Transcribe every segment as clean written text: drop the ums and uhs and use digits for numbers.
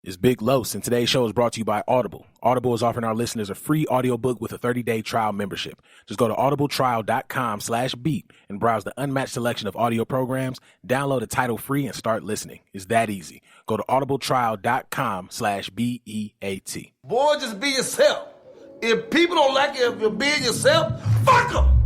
It's Big Los, and today's show is brought to you by Audible. Audible is offering our listeners a free audiobook with a 30-day trial membership. Just go to audibletrial.com/beat and browse the unmatched selection of audio programs, download a title free, and start listening. It's that easy. Go to audibletrial.com/BEAT. Boy, just be yourself. If people don't like you if you're being yourself, fuck them.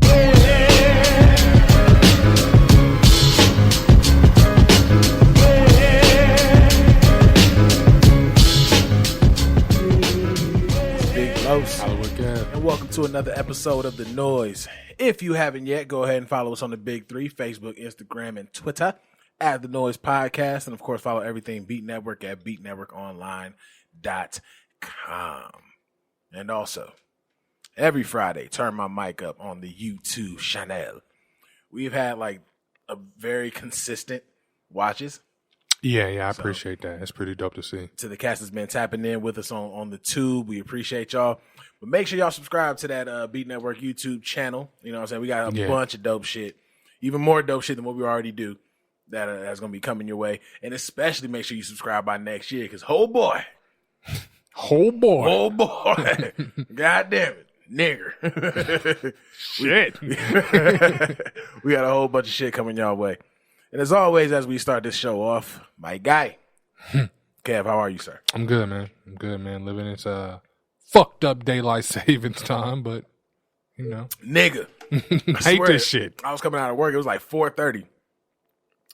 Los, Hollywood Kev. and welcome to another episode of The Noize. If you haven't yet, go ahead and follow us on the big three, Facebook, Instagram, and Twitter at The Noize Podcast. And of course, follow everything Beat Network at beatnetworkonline.com. And also, every Friday, turn my mic up on the YouTube channel. We've had like a very consistent watches. Yeah, I appreciate that. It's pretty dope to see. To the cast that's been tapping in with us on the tube. We appreciate y'all. But make sure y'all subscribe to that Beat Network YouTube channel. You know what I'm saying? We got a bunch of dope shit. Even more dope shit than what we already do. That's going to be coming your way. And especially make sure you subscribe by next year. Because, oh boy. God damn it. Nigger. Shit. We got a whole bunch of shit coming y'all way. And as always, as we start this show off, my guy, Kev, how are you, sir? I'm good, man. Living this fucked up daylight savings time, but, you know. Nigga. I hate this shit. I was coming out of work. It was like 4:30.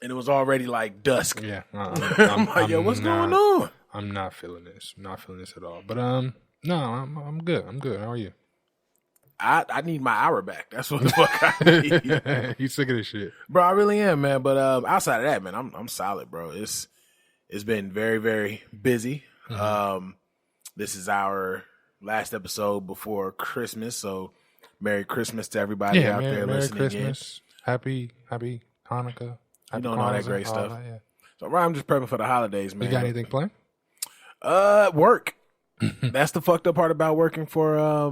And it was already like dusk. Yeah. I'm like, yo, what's going on? I'm not feeling this. I'm not feeling this at all. But, no, I'm good. How are you? I need my hour back. That's what the fuck I need. You sick of this shit? Bro, I really am, man. But outside of that, man, I'm solid, bro. It's been very, very busy. Mm-hmm. This is our last episode before Christmas, so Merry Christmas to everybody out there listening. Merry Christmas. Happy Hanukkah. You know all that great stuff. Yeah. So I'm just prepping for the holidays, man. You got anything planned? Work. That's the fucked up part about working for a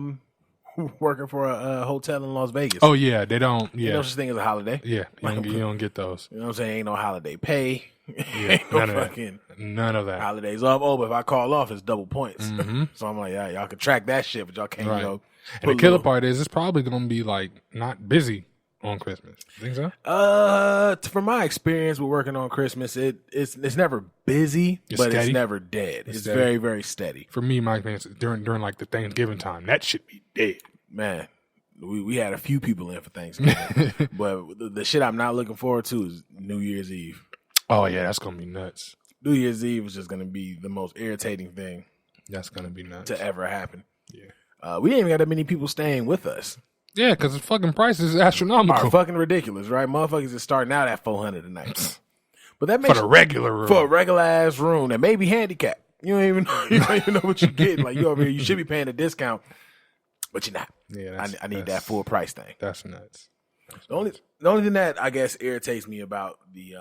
hotel in Las Vegas. Oh yeah, they don't. Yeah, no such thing as a holiday. Yeah, you don't get those. You know what I'm saying? Ain't no holiday pay. Yeah, ain't no fucking none of that. Holidays off. Oh, but if I call off, it's double points. Mm-hmm. So I'm like, yeah, y'all can track that shit, but y'all can't. Right. You know. And the killer part is it's probably gonna be like not busy on Christmas. Think so? From my experience with working on Christmas, it's never busy, but it's never dead. It's very, very steady. For me, my experience during like the Thanksgiving time, that should be dead. Man, we had a few people in for Thanksgiving, but the shit I'm not looking forward to is New Year's Eve. Oh yeah, that's gonna be nuts. New Year's Eve is just gonna be the most irritating thing. That's gonna be nuts to ever happen. Yeah, we ain't even got that many people staying with us. Yeah, because the fucking price is astronomical. Are fucking ridiculous, right? Motherfuckers is starting out at $400 a night, but that makes for the regular room, for a regular ass room that may be handicapped. You don't even know what you're getting. Like you over here, you should be paying a discount. But you're not. Yeah, I need that full price thing. That's nuts. The only thing that I guess irritates me about the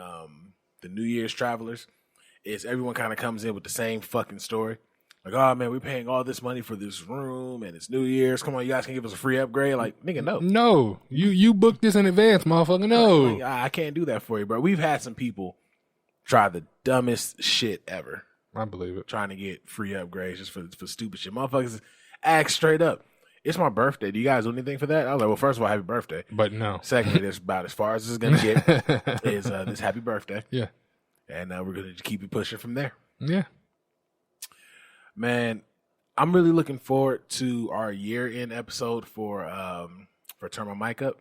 New Year's travelers is everyone kind of comes in with the same fucking story. Like, oh man, we're paying all this money for this room and it's New Year's. Come on, you guys can give us a free upgrade. Like, nigga, no. No. You booked this in advance, motherfucker. No. Like, I can't do that for you, bro. We've had some people try the dumbest shit ever. I believe it. Trying to get free upgrades just for stupid shit. Motherfuckers ask straight up. It's my birthday. Do you guys do anything for that? I was like, well, first of all, happy birthday. But no. Secondly, that's about as far as it's going to get is this happy birthday. Yeah. And we're going to keep it pushing from there. Yeah. Man, I'm really looking forward to our year-end episode for Turn My Mic Up,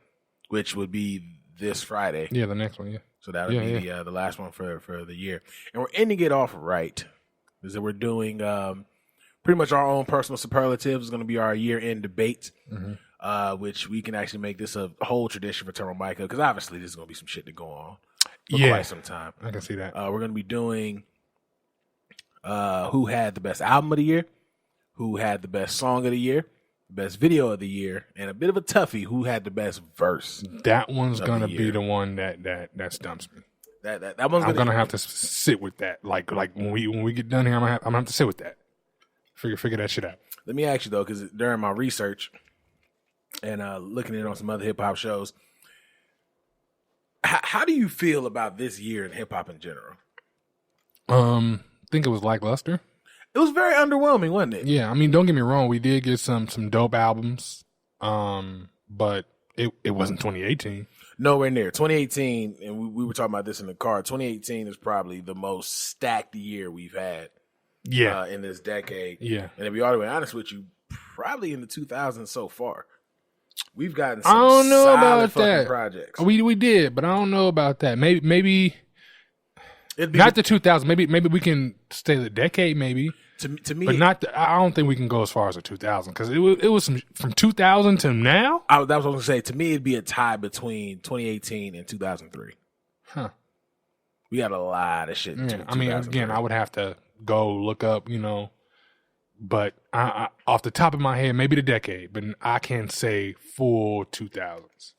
which would be this Friday. Yeah, the next one, yeah. So that'll be the last one for the year. And we're ending it off right. Is that we're doing pretty much our own personal superlatives. Is going to be our year-end debate, which we can actually make this a whole tradition for Turn My Mic Up, because obviously there's going to be some shit to go on for quite some time. I can see that. We're going to be doing who had the best album of the year, who had the best song of the year, the best video of the year, and a bit of a toughie, who had the best verse. That one's going to be the one that stumps me. That one's I'm gonna have to sit with that. Like when we get done here, I'm gonna have to sit with that. Figure that shit out. Let me ask you though, because during my research and looking at it on some other hip hop shows, how do you feel about this year in hip hop in general? I think it was lackluster. It was very underwhelming, wasn't it? Yeah, I mean, don't get me wrong. We did get some dope albums, but it wasn't 2018. Nowhere near. 2018, and we were talking about this in the car. 2018 is probably the most stacked year we've had. Yeah, in this decade. Yeah, and to be all the way honest with you, probably in the 2000s so far, we've gotten some I don't know about that projects. We did, but I don't know about that. Maybe not the 2000s. Maybe we can stay the decade. Maybe to me, but not. I don't think we can go as far as the 2000 because it was from 2000 to now. That was what I was gonna say. To me, it'd be a tie between 2018 and 2003. Huh? We got a lot of shit. I mean, again, I would have to go look up, but I off the top of my head, maybe the decade, but I can't say full 2000s.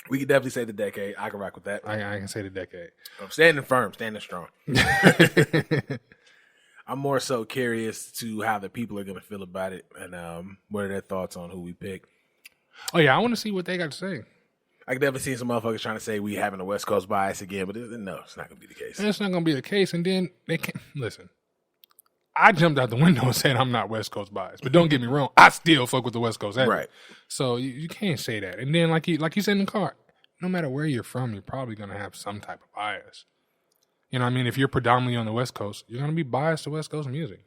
We could definitely say the decade. I can rock with that. I can say the decade. I'm standing firm, standing strong. I'm more so curious to how the people are going to feel about it and what are their thoughts on who we pick. Oh, yeah, I want to see what they got to say. I can definitely see some motherfuckers trying to say we having a West Coast bias again, but no, it's not going to be the case. It's not going to be the case, and then they can't listen. I jumped out the window and said I'm not West Coast biased, but don't get me wrong, I still fuck with the West Coast, right? So you can't say that. And then like you said in the car, no matter where you're from, you're probably going to have some type of bias. You know what I mean? If you're predominantly on the West Coast, you're going to be biased to West Coast music.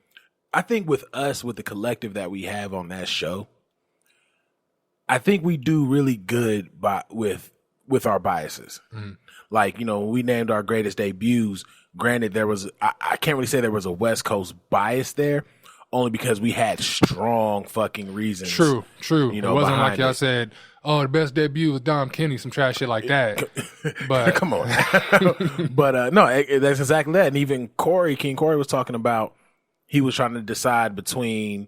I think with us, with the collective that we have on that show, I think we do really good with our biases. Mm. Like, when we named our greatest debuts, granted, I can't really say there was a West Coast bias there, only because we had strong fucking reasons. True. It wasn't like y'all said, oh, the best debut was Dom Kenny, some trash shit like that. But come on. But no, that's exactly that. And even King Corey was talking about, he was trying to decide between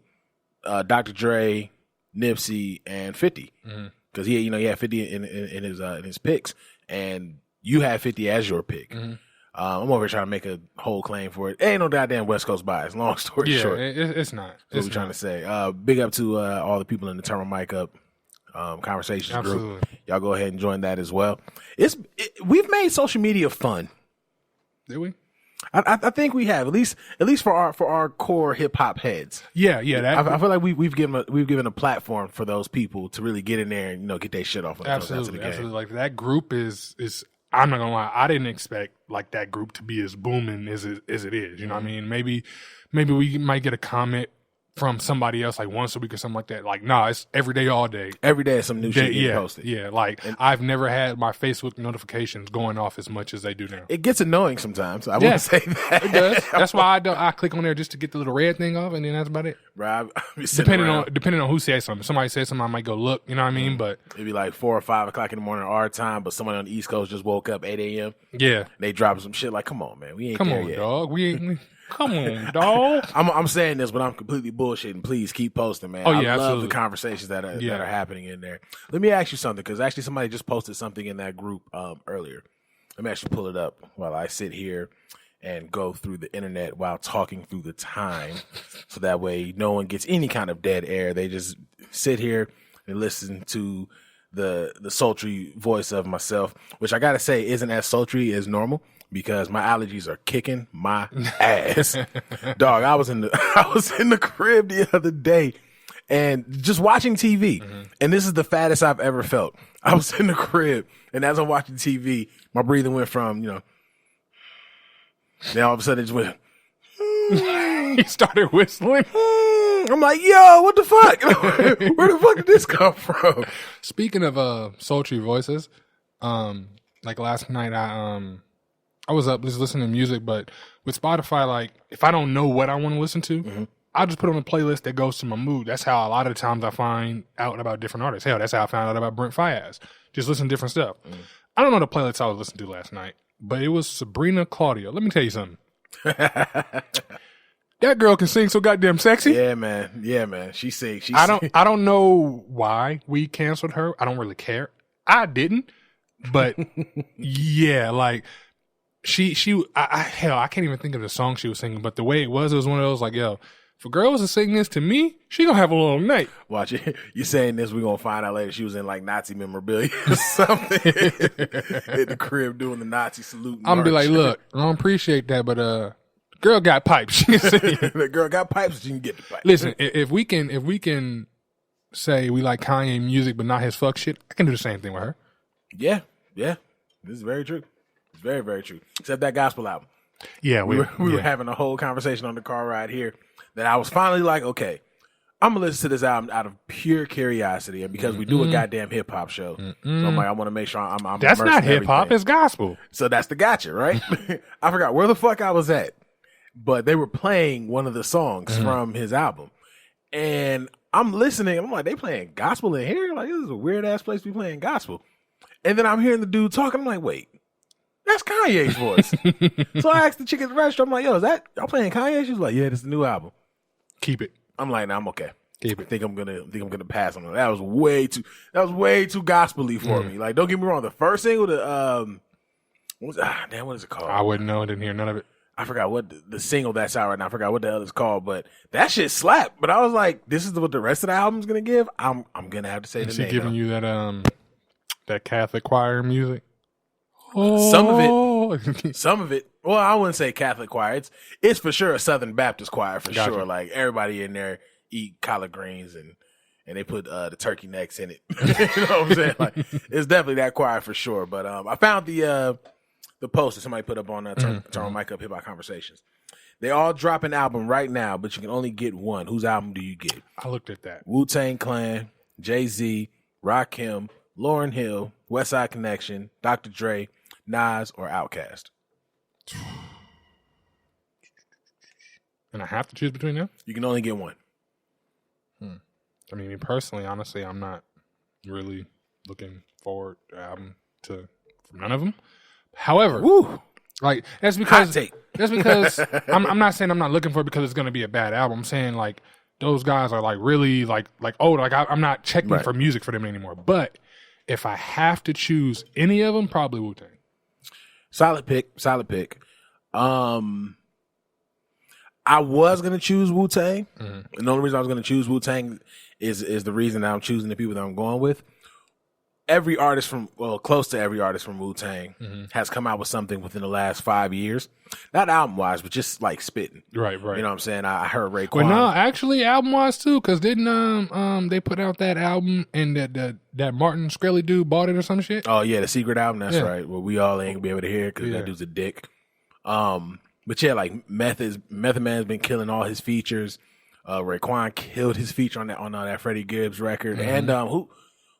Dr. Dre, Nipsey, and 50. Because he had 50 in his picks, and you had 50 as your pick. Mm-hmm. I'm over here trying to make a whole claim for it. Ain't no goddamn West Coast bias. Long story short, it's not. That's what we're trying to say. Big up to all the people in the Turn My Mic Up conversations group. Y'all go ahead and join that as well. We've made social media fun. Did we? I think we have, at least for our core hip hop heads. Yeah. I feel like we've given a platform for those people to really get in there and get their shit off. When Absolutely, it comes down to the game. Like that group is. I'm not gonna lie, I didn't expect like that group to be as booming as it is. You know what I mean? Maybe we might get a comment from somebody else like once a week or something like that. Like, nah, it's every day, all day. Every day is some new shit getting posted. Yeah, like I've never had my Facebook notifications going off as much as they do now. It gets annoying sometimes. I wouldn't say that. It does. That's why I click on there just to get the little red thing off, and then that's about it. Right. Depending on who says something. If somebody says something, I might go look. You know what I mean? But it'd be like 4 or 5 o'clock in the morning our time, but somebody on the East Coast just woke up 8 a.m. Yeah. They drop some shit like, come on, man, we ain't there yet. Dog. We ain't. Come on, dog. I'm saying this, but I'm completely bullshitting. Please keep posting, man. Oh, I yeah, love the conversations that are happening in there. Let me ask you something, because actually somebody just posted something in that group earlier. Let me actually pull it up while I sit here and go through the internet while talking through the time, so that way no one gets any kind of dead air. They just sit here and listen to the sultry voice of myself, which I gotta say isn't as sultry as normal, because my allergies are kicking my ass. Dog, I was in the crib the other day and just watching TV. Mm-hmm. And this is the fattest I've ever felt. I was in the crib, and as I'm watching TV, my breathing went from, then all of a sudden it just went. He started whistling. I'm like, yo, what the fuck? Where the fuck did this come from? Speaking of sultry voices, like last night I was up just listening to music, but with Spotify, like if I don't know what I want to listen to, mm-hmm. I'll just put on a playlist that goes to my mood. That's how a lot of the times I find out about different artists. Hell, that's how I found out about Brent Faiyaz. Just listen to different stuff. Mm-hmm. I don't know the playlist I was listening to last night, but it was Sabrina Claudio. Let me tell you something. That girl can sing so goddamn sexy. Yeah, man. She sings. I don't know why we canceled her. I don't really care. I didn't, but yeah, like. I can't even think of the song she was singing, but the way it was one of those like, yo, if a girl was to sing this to me, she gonna have a little night. Watch it. You saying this, we're gonna find out later she was in like Nazi memorabilia or something at the crib doing the Nazi salute. I'm gonna be like, look, I don't appreciate that, but Girl got pipes. She can sing. The girl got pipes. She can get the pipes. Listen, if we can say we like Kanye music, but not his fuck shit, I can do the same thing with her. Yeah. This is very true. It's very, very true. Except that gospel album. Yeah, we were having a whole conversation on the car ride here that I was finally like, okay, I'm gonna listen to this album out of pure curiosity, and because we do a goddamn hip hop show, so I'm like, I want to make sure I'm. That's not hip hop; it's gospel. So that's the gotcha, right? I forgot where the fuck I was at, but they were playing one of the songs from his album, and I'm listening. I'm like, they playing gospel in here? Like, this is a weird ass place to be playing gospel. And then I'm hearing the dude talking. I'm like, wait, that's Kanye's voice. So I asked the chick at the restaurant. I'm like, yo, is that y'all playing Kanye? She was like, yeah, this is the new album. Keep it. I'm like, nah, I'm okay. Keep it. I think I'm gonna pass on that. That was way too gospel-y for me. Like, don't get me wrong. The first single, what is it called? I wouldn't know. I didn't hear none of it. I forgot what the single that's out right now. I forgot what the hell it's called, but that shit slapped. But I was like, this is what the rest of the album's gonna give. I'm gonna have to say the name. Is she giving you that Catholic choir music? Some of it. Well, I wouldn't say Catholic choir. It's for sure a Southern Baptist choir for sure. Like, everybody in there eat collard greens and they put the turkey necks in it. You know what I'm saying? Like, it's definitely that choir for sure. But I found the post that somebody put up on Turn My Mic Up Hip Hop Conversations. They all drop an album right now, but you can only get one. Whose album do you get? I looked at that. Wu-Tang Clan, Jay-Z, Rakim, Lauryn Hill, Westside Connection, Dr. Dre, Nas, or Outkast. And I have to choose between them? You can only get one. I mean, personally, honestly, I'm not really looking forward from none of them. However, like that's because I'm not saying I'm not looking for it because it's going to be a bad album. I'm saying like those guys are like really like old. Like I'm not checking for music for them anymore. But if I have to choose any of them, probably Wu-Tang. Solid pick. I was gonna choose Wu-Tang, and the only reason I was gonna choose Wu-Tang is the reason that I'm choosing the people that I'm going with. Close to every artist from Wu-Tang has come out with something within the last 5 years, not album wise, but just like spitting. Right. You know what I'm saying? I heard Raekwon. Well, no, actually, album wise too, because didn't they put out that album and that Martin Shkreli dude bought it or some shit? Oh yeah, the Secret album. That's right. Well, we all ain't gonna be able to hear it because that dude's a dick. But yeah, like Method Man's been killing all his features. Raekwon killed his feature on that Freddie Gibbs record. And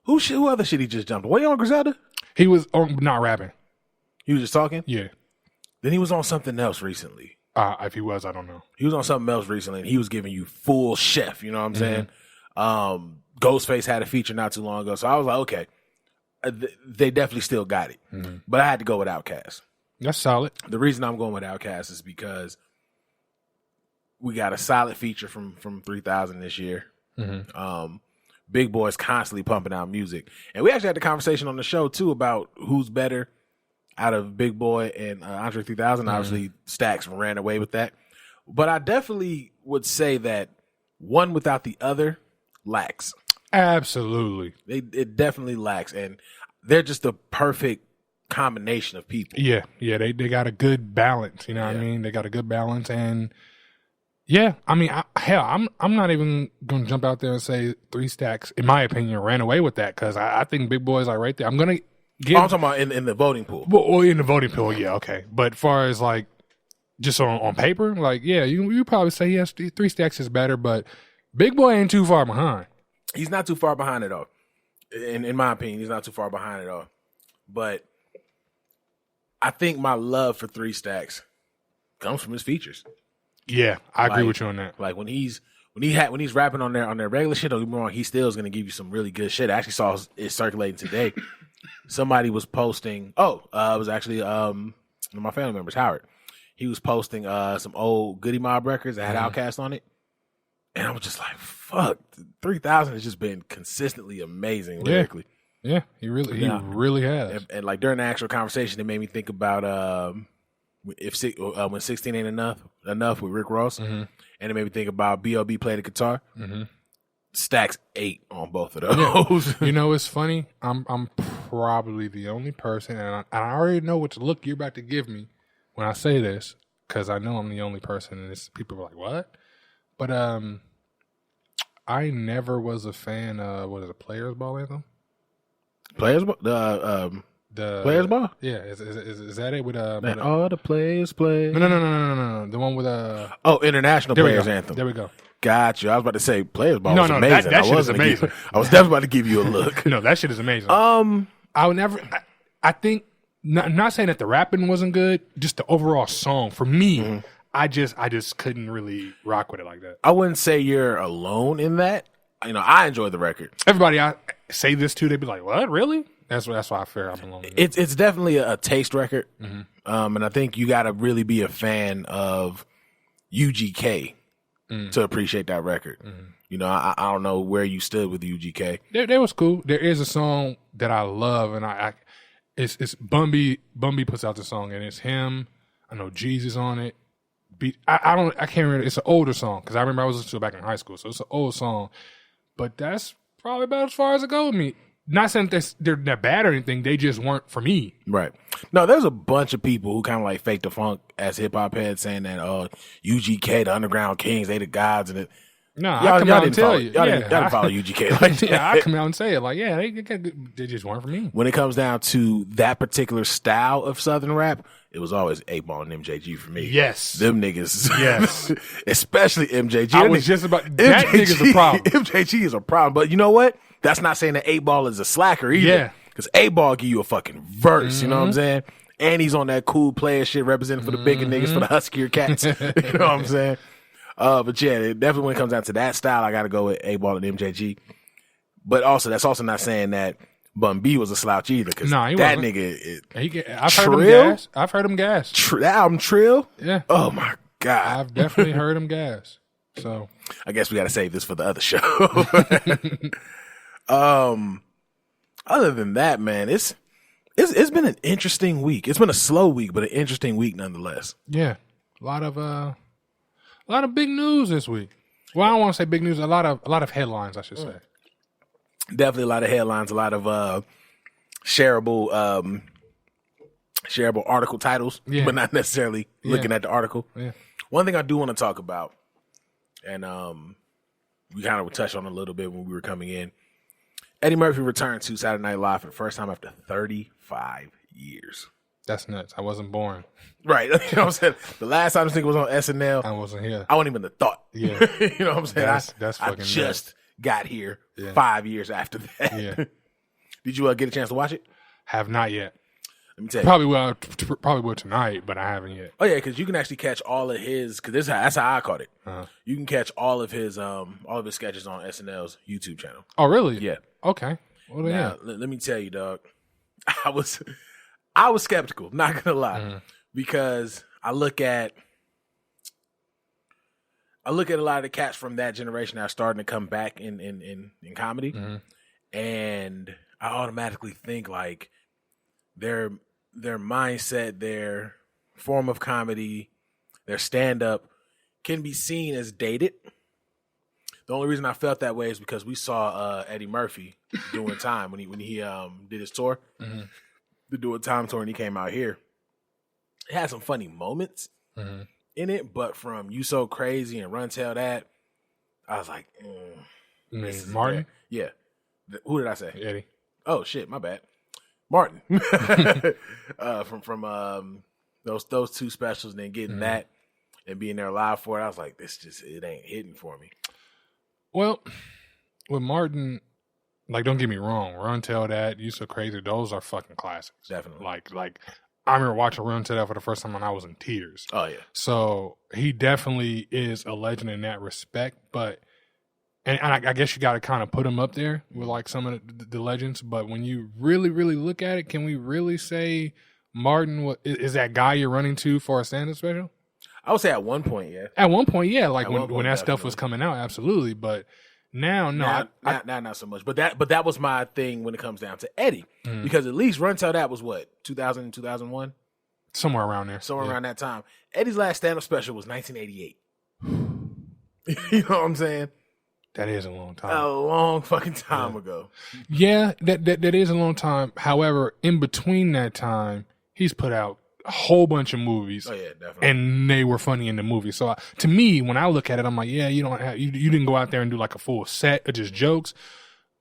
who other shit he just jumped? What, he on Griselda? He was not rapping. He was just talking? Yeah. Then he was on something else recently. If he was, I don't know. He was on something else recently, and he was giving you full chef. You know what I'm saying? Ghostface had a feature not too long ago, so I was like, okay, they definitely still got it. But I had to go with Outkast. That's solid. The reason I'm going with Outkast is because we got a solid feature from 3000 this year. Big Boy's constantly pumping out music. And we actually had the conversation on the show, too, about who's better out of Big Boy and Andre 3000. Obviously, Stax ran away with that. But I definitely would say that one without the other lacks. Absolutely. It definitely lacks. And they're just the perfect combination of people. Yeah, they got a good balance. You know what I mean? They got a good balance. And yeah, I mean, I'm not even gonna jump out there and say 3 Stacks, in my opinion, ran away with that because I think Big Boy's like right there. I'm gonna give. I'm talking about in the voting pool. Well, in the voting pool, yeah, okay. But as far as like just on paper, like yeah, you probably say yes, 3 Stacks is better, but Big Boy ain't too far behind. He's not too far behind at all. In my opinion, he's not too far behind at all. But I think my love for 3 Stacks comes from his features. Yeah, I agree with you on that. Like when he's rapping on their regular shit, don't get me wrong, he still is going to give you some really good shit. I actually saw it circulating today. Somebody was posting. It was actually one of my family members, Howard. He was posting some old Goody Mob records that had Outkast on it, and I was just like, "Fuck, 3000 has just been consistently amazing lyrically." Yeah, he really has. And like during the actual conversation, it made me think about when 16 ain't enough with Rick Ross, and it made me think about B.O.B. played the guitar. Stacks 8 on both of those. Yeah. You know, it's funny. I'm probably the only person, and I already know which look you're about to give me when I say this, because I know I'm the only person, and people are like, "What?" But I never was a fan of what is it, Players Ball anthem? Players Ball? The Players Ball? Yeah, is that it with all the players play? No. The one with International Players Anthem. There we go. Got you. I was about to say Players Ball was amazing. That shit is amazing. I was definitely about to give you a look. No, that shit is amazing. I would never. I think not saying that the rapping wasn't good, just the overall song for me. I just couldn't really rock with it like that. I wouldn't say you're alone in that. You know, I enjoy the record. Everybody I say this to, they'd be like, "What, really?" That's why I feel I'm alone. It's definitely a taste record, and I think you got to really be a fan of UGK to appreciate that record. You know, I don't know where you stood with UGK. There was cool. There is a song that I love, and it's Bumby. Bumby puts out the song, and it's him. I know Jeezy's on it. I can't remember. It's an older song because I remember I was listening to it back in high school, so it's an old song. But that's probably about as far as it goes with me. Not saying that they're bad or anything. They just weren't for me. Right. No, there's a bunch of people who kind of like fake the funk as hip hop heads, saying that UGK, the Underground Kings, they the gods, and it. No, I come out and tell you. Y'all didn't follow UGK like that. Yeah, I come out and say it like, yeah, they just weren't for me. When it comes down to that particular style of Southern rap, it was always 8-Ball and MJG for me. Yes. Them niggas. Yes. Especially MJG. I was just about, that nigga's a problem. MJG is a problem. But you know what? That's not saying that 8-Ball is a slacker either. Yeah. Because 8-Ball give you a fucking verse, you know what I'm saying? And he's on that cool player shit representing for the bigger niggas, for the huskier cats. You know what I'm saying? But yeah, definitely when it comes down to that style, I got to go with 8-Ball and MJG. But also, that's also not saying that Bun B was a slouch either, because that wasn't. Nigga, I've heard him gas. That album Trill? Yeah. Oh my God. I've definitely heard him gas. So I guess we got to save this for the other show. Other than that, man, it's been an interesting week. It's been a slow week, but an interesting week nonetheless. Yeah. A lot of big news this week. Well, I don't want to say big news. A lot of headlines, I should say. Definitely a lot of headlines. A lot of shareable article titles, but not necessarily looking at the article. Yeah. One thing I do want to talk about, and we kind of touched on it a little bit when we were coming in. Eddie Murphy returned to Saturday Night Live for the first time after 35 years. That's nuts. I wasn't born. Right. You know what I'm saying? The last time this nigga was on SNL, I wasn't here. I wasn't even the thought. Yeah. You know what I'm saying? That's I fucking just nuts. Got here 5 years after that. Yeah. Did you get a chance to watch it? Have not yet. Let me tell you. Probably will tonight, but I haven't yet. Oh yeah, because you can actually catch all of his. Because that's how I caught it. Uh-huh. You can catch all of his sketches on SNL's YouTube channel. Oh really? Yeah. Okay. Well, now, let me tell you, dog. I was skeptical. Not gonna lie, because I look at a lot of the cats from that generation that are starting to come back in comedy, and I automatically think like their mindset, their form of comedy, their stand up can be seen as dated. The only reason I felt that way is because we saw Eddie Murphy doing time when he did his tour, the Doing Time tour, and he came out here. It had some funny moments in it, but from You So Crazy and Run Tell That, I was like, Martin? Yeah. Who did I say? Eddie. Oh shit, my bad. Martin. from those two specials, and then getting that and being there live for it, I was like, it ain't hitting for me. Well, with Martin, like, don't get me wrong, Run Tell That, You So Crazy, those are fucking classics. Definitely. Like I remember watching Run Tell That for the first time when I was in tears. Oh yeah. So he definitely is a legend in that respect, but and I guess you got to kind of put him up there with like some of the legends. But when you really, really look at it, can we really say Martin is that guy you're running to for a stand-up special? I would say at one point, yeah. At one point, yeah. Like when that definitely. stuff was coming out, absolutely. But now, no. Not so much. But that was my thing when it comes down to Eddie. Because at least Run Tell That was what, 2000, 2001? Somewhere around there. Around that time. Eddie's last stand-up special was 1988. You know what I'm saying? That is a long time. A long fucking time ago. Yeah, that is a long time. However, in between that time, he's put out a whole bunch of movies. Oh yeah, definitely. And they were funny in the movie. So to me, when I look at it, I'm like, yeah, you didn't go out there and do like a full set of just jokes,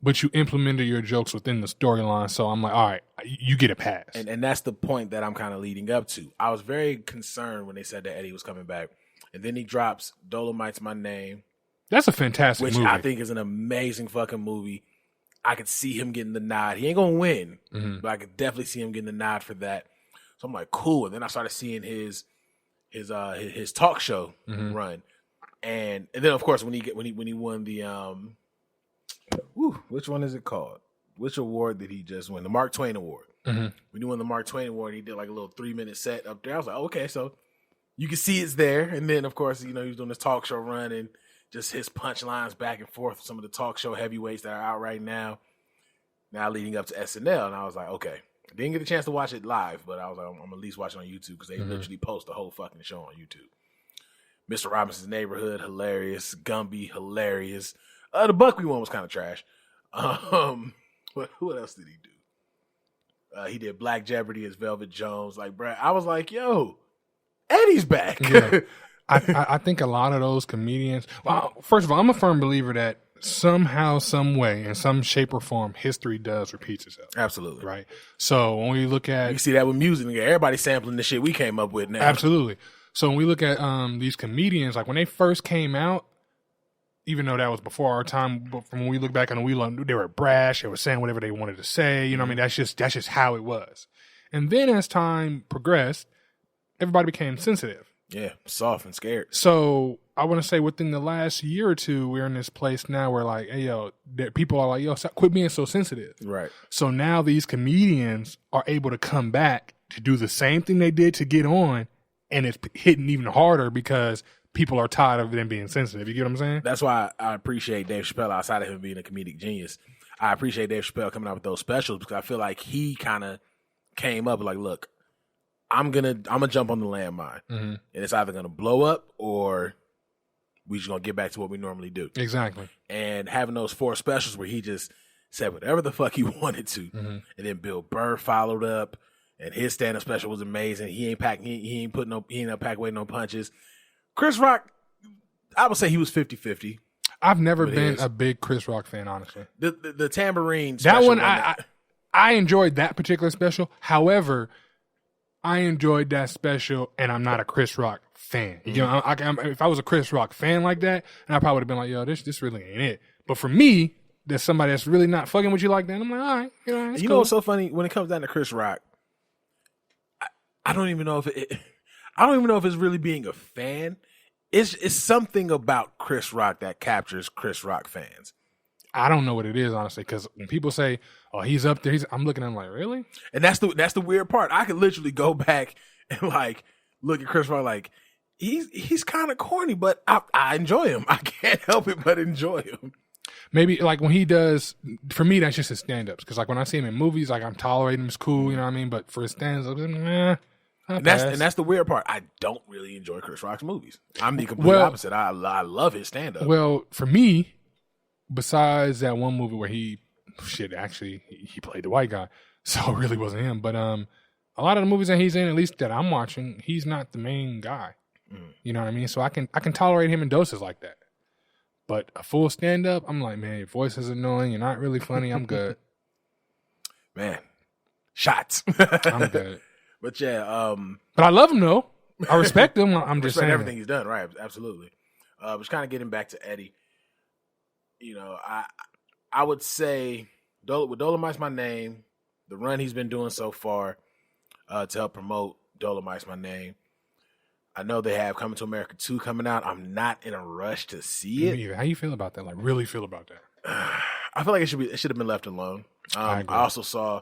but you implemented your jokes within the storyline. So I'm like, all right, you get a pass. And that's the point that I'm kind of leading up to. I was very concerned when they said that Eddie was coming back. And then he drops Dolomite's My Name. That's a fantastic movie. Which I think is an amazing fucking movie. I could see him getting the nod. He ain't going to win, but I could definitely see him getting the nod for that. So I'm like, cool. And then I started seeing his talk show run. And then, of course, when he won the which one is it called? Which award did he just win? The Mark Twain Award. When he won the Mark Twain Award, he did like a little 3-minute set up there. I was like, okay, so you can see it's there. And then, of course, he was doing this talk show run and just his punchlines back and forth with some of the talk show heavyweights that are out right now leading up to SNL. And I was like, okay. I didn't get a chance to watch it live, but I was like, I'm at least watching on YouTube because they literally post the whole fucking show on YouTube. Mr. Robinson's Neighborhood, hilarious. Gumby, hilarious. The Buckley one was kind of trash. What else did he do? He did Black Jeopardy as Velvet Jones. Like, bruh, I was like, yo, Eddie's back. Yeah. I think a lot of those comedians. Well, first of all, I'm a firm believer that somehow, some way, in some shape or form, history does repeat itself. Absolutely. Right. So when we look at, you see that with music, everybody's sampling the shit we came up with now. Absolutely. So when we look at these comedians, like when they first came out, even though that was before our time, but from when we look back on the wheel, they were brash. They were saying whatever they wanted to say. You know what I mean? That's just how it was. And then as time progressed, everybody became sensitive. Yeah, soft and scared. So I want to say within the last year or two, we're in this place now where like, hey, yo, people are like, yo, quit being so sensitive. Right. So now these comedians are able to come back to do the same thing they did to get on, and it's hitting even harder because people are tired of them being sensitive. You get what I'm saying? That's why I appreciate Dave Chappelle outside of him being a comedic genius. I appreciate Dave Chappelle coming out with those specials because I feel like he kind of came up like, look, I'm gonna jump on the landmine, and it's either gonna blow up or we just gonna get back to what we normally do. Exactly. And having those 4 specials where he just said whatever the fuck he wanted to, and then Bill Burr followed up, and his stand-up special was amazing. He ain't pack away no punches. Chris Rock, I would say he was 50-50. I've never been a big Chris Rock fan, honestly. The tambourine special. That one, I enjoyed that particular special. However, I enjoyed that special, and I'm not a Chris Rock fan. You know, if I was a Chris Rock fan like that, and I probably would have been like, yo, this really ain't it. But for me, there's somebody that's really not fucking with you like that. I'm like, all right. You know what's so funny? When it comes down to Chris Rock, I don't even know if it's really being a fan. It's something about Chris Rock that captures Chris Rock fans. I don't know what it is, honestly, because when people say, "Oh, he's up there," I'm looking at him like, "Really?" And that's the weird part. I could literally go back and like look at Chris Rock like he's kind of corny, but I enjoy him. I can't help it but enjoy him. Maybe like when he does, for me, that's just his stand-ups. Because like when I see him in movies, like I'm tolerating him, it's cool, you know what I mean. But for his stand-ups, and that's the weird part. I don't really enjoy Chris Rock's movies. I'm the complete opposite. I love his stand-up. Well, for me, besides that one movie where he played the white guy, so it really wasn't him. But a lot of the movies that he's in, at least that I'm watching, he's not the main guy. You know what I mean? So I can tolerate him in doses like that. But a full stand-up, I'm like, man, your voice is annoying. You're not really funny. I'm good. Man, shots. I'm good. But yeah, but I love him though. I respect him. I'm just saying everything he's done, right? Absolutely. Just kind of getting back to Eddie. You know, I would say with Dolomite's My Name, the run he's been doing so far to help promote Dolomite's My Name. I know they have Coming to America 2 coming out. I'm not in a rush to see it. How you feel about that? Like, really feel about that? I feel like it should have been left alone. I also saw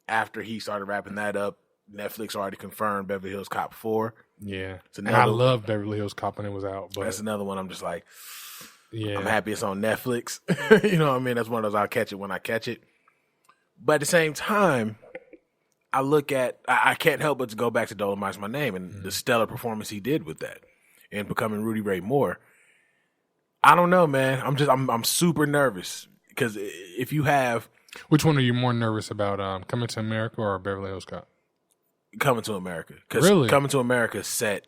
after he started wrapping that up, Netflix already confirmed Beverly Hills Cop 4. Yeah. And I love Beverly Hills Cop when it was out. But that's another one I'm just like, yeah, I'm happy it's on Netflix. You know what I mean? That's one of those I'll catch it when I catch it. But at the same time, I can't help but to go back to Dolomite's My Name and the stellar performance he did with that and becoming Rudy Ray Moore. I don't know, man. I'm super nervous because if you have, which one are you more nervous about, Coming to America or Beverly Hills Cop? Coming to America. Because Coming to America set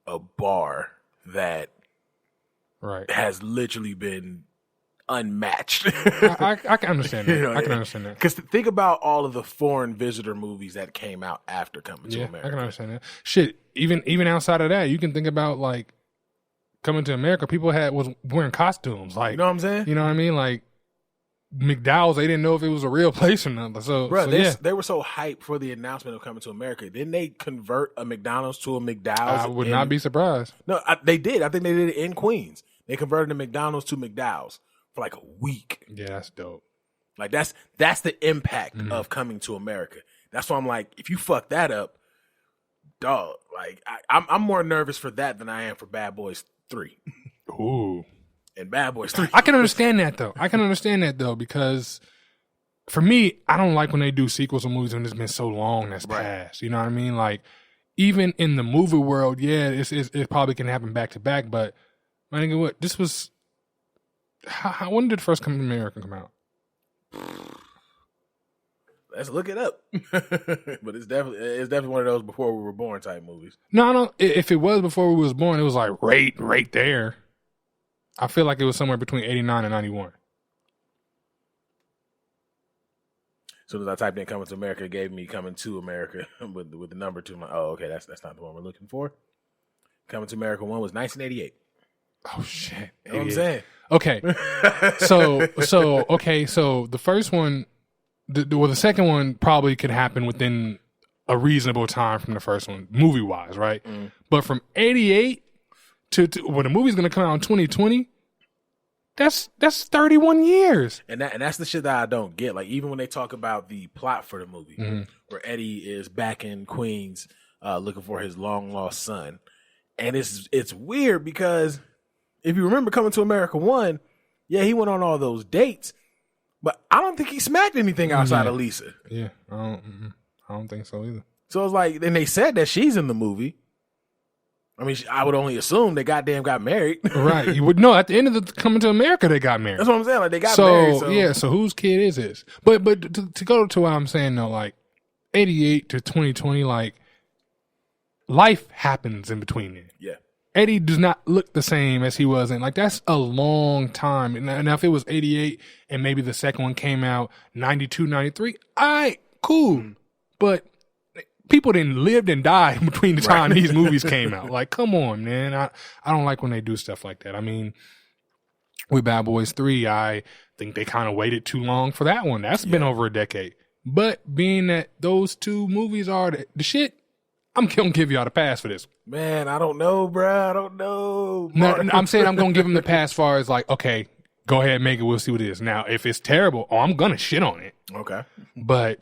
a bar that has literally been unmatched. I can understand that. I can understand that. Because think about all of the foreign visitor movies that came out after Coming to America. I can understand that. Shit, even outside of that, you can think about like Coming to America. People was wearing costumes. Like, you know what I'm saying? You know what I mean? Like McDowell's, they didn't know if it was a real place or not. They were so hyped for the announcement of Coming to America. Didn't they convert a McDonald's to a McDowell's? I would not be surprised. No, they did. I think they did it in Queens. They converted a McDonald's to McDowell's for like a week. Yeah, that's dope. Like that's the impact of Coming to America. That's why I'm like, if you fuck that up, dog. Like I'm more nervous for that than I am for Bad Boys 3. Ooh. And Bad Boys 3. I can understand that though. Because for me, I don't like when they do sequels of movies when it's been so long that's passed. You know what I mean? Like even in the movie world, it probably can happen back to back. But my nigga, what this was? When did the first Coming to America come out? Let's look it up. But it's definitely one of those before we were born type movies. No, I don't. If it was before we was born, it was like right there. I feel like it was somewhere between 89 and 91. As soon as I typed in Coming to America, it gave me Coming to America with the number 2. I'm like, oh, okay, that's not the one we're looking for. Coming to America 1 was 1988. Oh shit! You know what I'm saying? Okay, so the first one, the second one probably could happen within a reasonable time from the first one, movie wise, right? But from 88 to when the movie's gonna come out in 2020, that's 31 years. And that's the shit that I don't get. Like even when they talk about the plot for the movie, where Eddie is back in Queens looking for his long lost son, and it's weird because if you remember Coming to America 1, he went on all those dates, but I don't think he smacked anything outside of Lisa. Yeah, I don't think so either. So it's like, then they said that she's in the movie. I mean, I would only assume they goddamn got married. Right. You would know at the end of the Coming to America, they got married. That's what I'm saying. Like they got married. So whose kid is this? But to go to what I'm saying though, like 88 to 2020, like life happens in between there. Yeah. Eddie does not look the same as he was in. Like, that's a long time. And now if it was 88 and maybe the second one came out 92, 93, all right, cool. But people didn't lived and died between the time these movies came out. Like, come on, man. I don't like when they do stuff like that. I mean, with Bad Boys 3, I think they kind of waited too long for that one. That's been over a decade. But being that those two movies are the shit, I'm going to give y'all the pass for this. Man, I don't know, bro. I don't know. No, I'm saying I'm going to give them the pass far as like, okay, go ahead, make it. We'll see what it is. Now, if it's terrible, I'm going to shit on it. Okay. But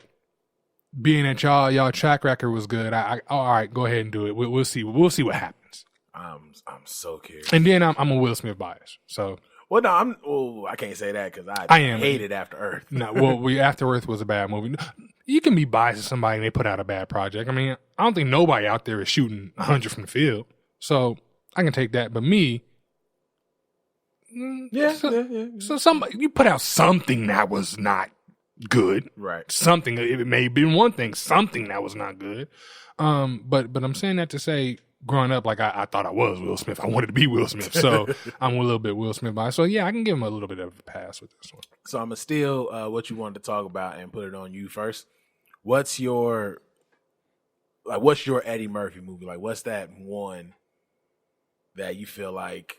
being that y'all track record was good, all right, go ahead and do it. We'll see. We'll see what happens. I'm so curious. And then I'm a Will Smith bias. So. Well, no, I can't say that because I hated After Earth. No, well, After Earth was a bad movie. You can be biased to somebody and they put out a bad project. I mean, I don't think nobody out there is shooting 100 from the field. So I can take that. But me, So somebody, you put out something that was not good. Right. Something, it may have been one thing, something that was not good. But I'm saying that to say, growing up, like I thought I was Will Smith. I wanted to be Will Smith. So I'm a little bit Will Smith biased. So yeah, I can give him a little bit of a pass with this one. So I'm going to steal what you wanted to talk about and put it on you first. What's your Eddie Murphy movie? Like, what's that one that you feel like